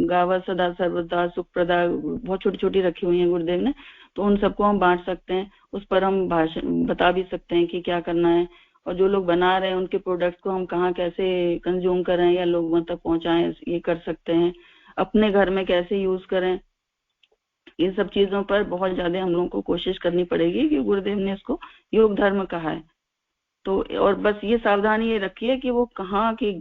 गावा सदा सर्वदा सुखप्रदा, बहुत छोटी छोटी रखी हुई है गुरुदेव ने, तो उन सबको हम बांट सकते हैं, उस पर हम भाषण बता भी सकते हैं कि क्या करना है। और जो लोग बना रहे हैं उनके प्रोडक्ट्स को हम कहाँ कैसे कंज्यूम करें या लोगों तक पहुंचाएं, ये कर सकते हैं। अपने घर में कैसे यूज करें, इन सब चीजों पर बहुत ज्यादा हम लोगों को कोशिश करनी पड़ेगी कि गुरुदेव ने इसको योग धर्म कहा है। तो और बस ये सावधानी ये रखिए कि वो कहाँ की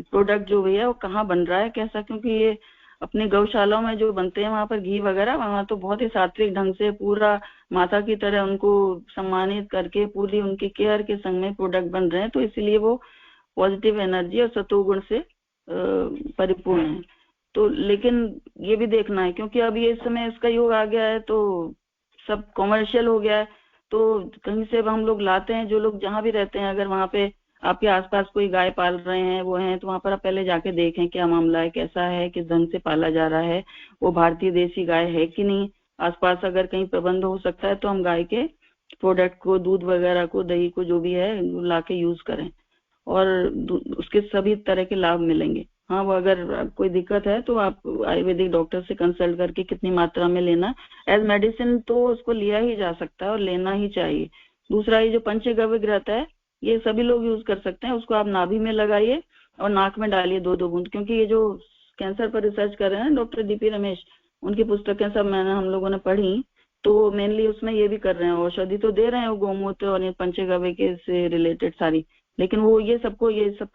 प्रोडक्ट जो भी है वो कहाँ बन रहा है कैसा, क्योंकि ये अपने गौशालाओं में जो बनते हैं वहां पर घी वगैरह, वहां तो बहुत ही सात्विक ढंग से पूरा माता की तरह उनको सम्मानित करके पूरी उनकी केयर के संग में प्रोडक्ट बन रहे हैं, तो इसीलिए वो पॉजिटिव एनर्जी और सतोगुण से परिपूर्ण है। तो लेकिन ये भी देखना है, क्योंकि अब ये समय इसका युग आ गया है तो सब कॉमर्शियल हो गया है, तो कहीं से हम लोग लाते हैं, जो लोग जहाँ भी रहते हैं, अगर वहाँ पे आपके आसपास कोई गाय पाल रहे हैं वो हैं, तो वहाँ पर आप पहले जाके देखें क्या मामला है, कैसा है, किस ढंग से पाला जा रहा है, वो भारतीय देसी गाय है कि नहीं। आसपास अगर कहीं प्रबंध हो सकता है तो हम गाय के प्रोडक्ट को, दूध वगैरह को, दही को, जो भी है ला के यूज करें और उसके सभी तरह के लाभ मिलेंगे। हाँ, वो अगर कोई दिक्कत है तो आप आयुर्वेदिक डॉक्टर से कंसल्ट करके कितनी मात्रा में लेना, एज मेडिसिन तो उसको लिया ही जा सकता है और लेना ही चाहिए। दूसरा, ये जो पंचगव्य घृत है ये सभी लोग यूज कर सकते हैं, उसको आप नाभि में लगाइए और नाक में डालिए 2-2 बूंद, क्योंकि ये जो कैंसर पर रिसर्च कर रहे हैं डॉक्टर डीपी रमेश, उनकी पुस्तकें सब हम लोगों ने पढ़ी, तो मेनली उसमें ये भी कर रहे हैं, औषधि तो दे रहे हैं वो गोमूत्र और पंचगव्य के से रिलेटेड सारी, लेकिन वो ये सब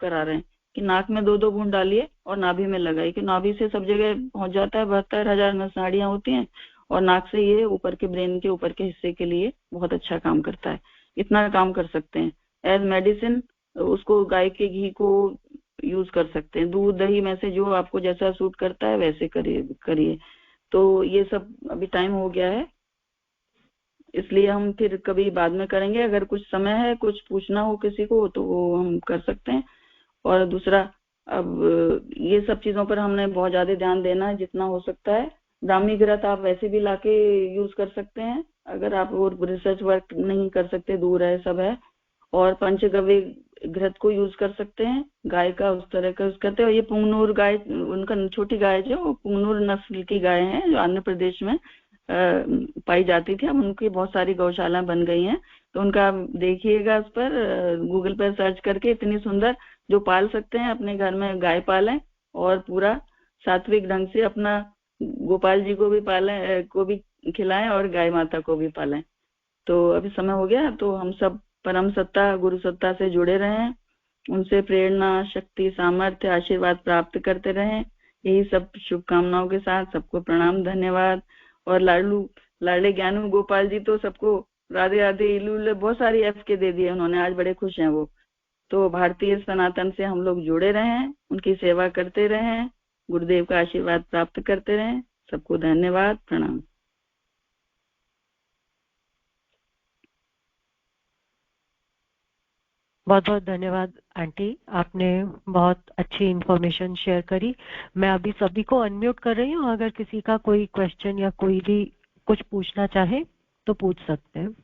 करा रहे हैं कि नाक में 2-2 बूंद डालिए और नाभि में लगाइए, कि नाभि से सब जगह पहुंच जाता है, 72,000 नाड़ियां होती हैं, और नाक से ये ऊपर के ब्रेन के ऊपर के हिस्से के लिए बहुत अच्छा काम करता है। इतना काम कर सकते हैं एज मेडिसिन। उसको गाय के घी को यूज कर सकते हैं, दूध दही में से जो आपको जैसा सूट करता है वैसे करिए। तो ये सब अभी टाइम हो गया है, इसलिए हम फिर कभी बाद में करेंगे। अगर कुछ समय है, कुछ पूछना हो किसी को तो वो हम कर सकते हैं। और दूसरा, अब ये सब चीजों पर हमने बहुत ज्यादा ध्यान देना है जितना हो सकता है। ब्राह्मी घृत आप वैसे भी लाके यूज कर सकते हैं, अगर आप वो रिसर्च वर्क नहीं कर सकते, दूर है सब है। और पंचगव्य घृत को यूज कर सकते हैं, गाय का उस तरह का यूज करते हैं। और ये पुंगनूर गाय, उनका छोटी गाय जो वो पुंगनूर नस्ल की गाय है जो आंध्र प्रदेश में पाई जाती थी, अब उनकी बहुत सारी गौशाला बन गई हैं, तो उनका देखिएगा उस पर गूगल पर सर्च करके, इतनी सुंदर, जो पाल सकते हैं अपने घर में गाय पालें और पूरा सात्विक ढंग से अपना गोपाल जी को भी पालें, को भी खिलाएं और गाय माता को भी पालें। तो अभी समय हो गया, तो हम सब परम सत्ता गुरु सत्ता से जुड़े रहें, उनसे प्रेरणा, शक्ति, सामर्थ्य, आशीर्वाद प्राप्त करते रहें। यही सब शुभकामनाओं के साथ सबको प्रणाम, धन्यवाद। और लाडले ज्ञानू गोपाल जी तो सबको राधे राधे, इलू बहुत सारी एफ के दे दिए उन्होंने, आज बड़े खुश हैं वो। तो भारतीय सनातन से हम लोग जुड़े रहें, उनकी सेवा करते रहें, गुरुदेव का आशीर्वाद प्राप्त करते रहें। सबको धन्यवाद, प्रणाम। बहुत बहुत धन्यवाद आंटी, आपने बहुत अच्छी इंफॉर्मेशन शेयर करी। मैं अभी सभी को अनम्यूट कर रही हूँ, अगर किसी का कोई क्वेश्चन या कोई भी कुछ पूछना चाहे तो पूछ सकते हैं।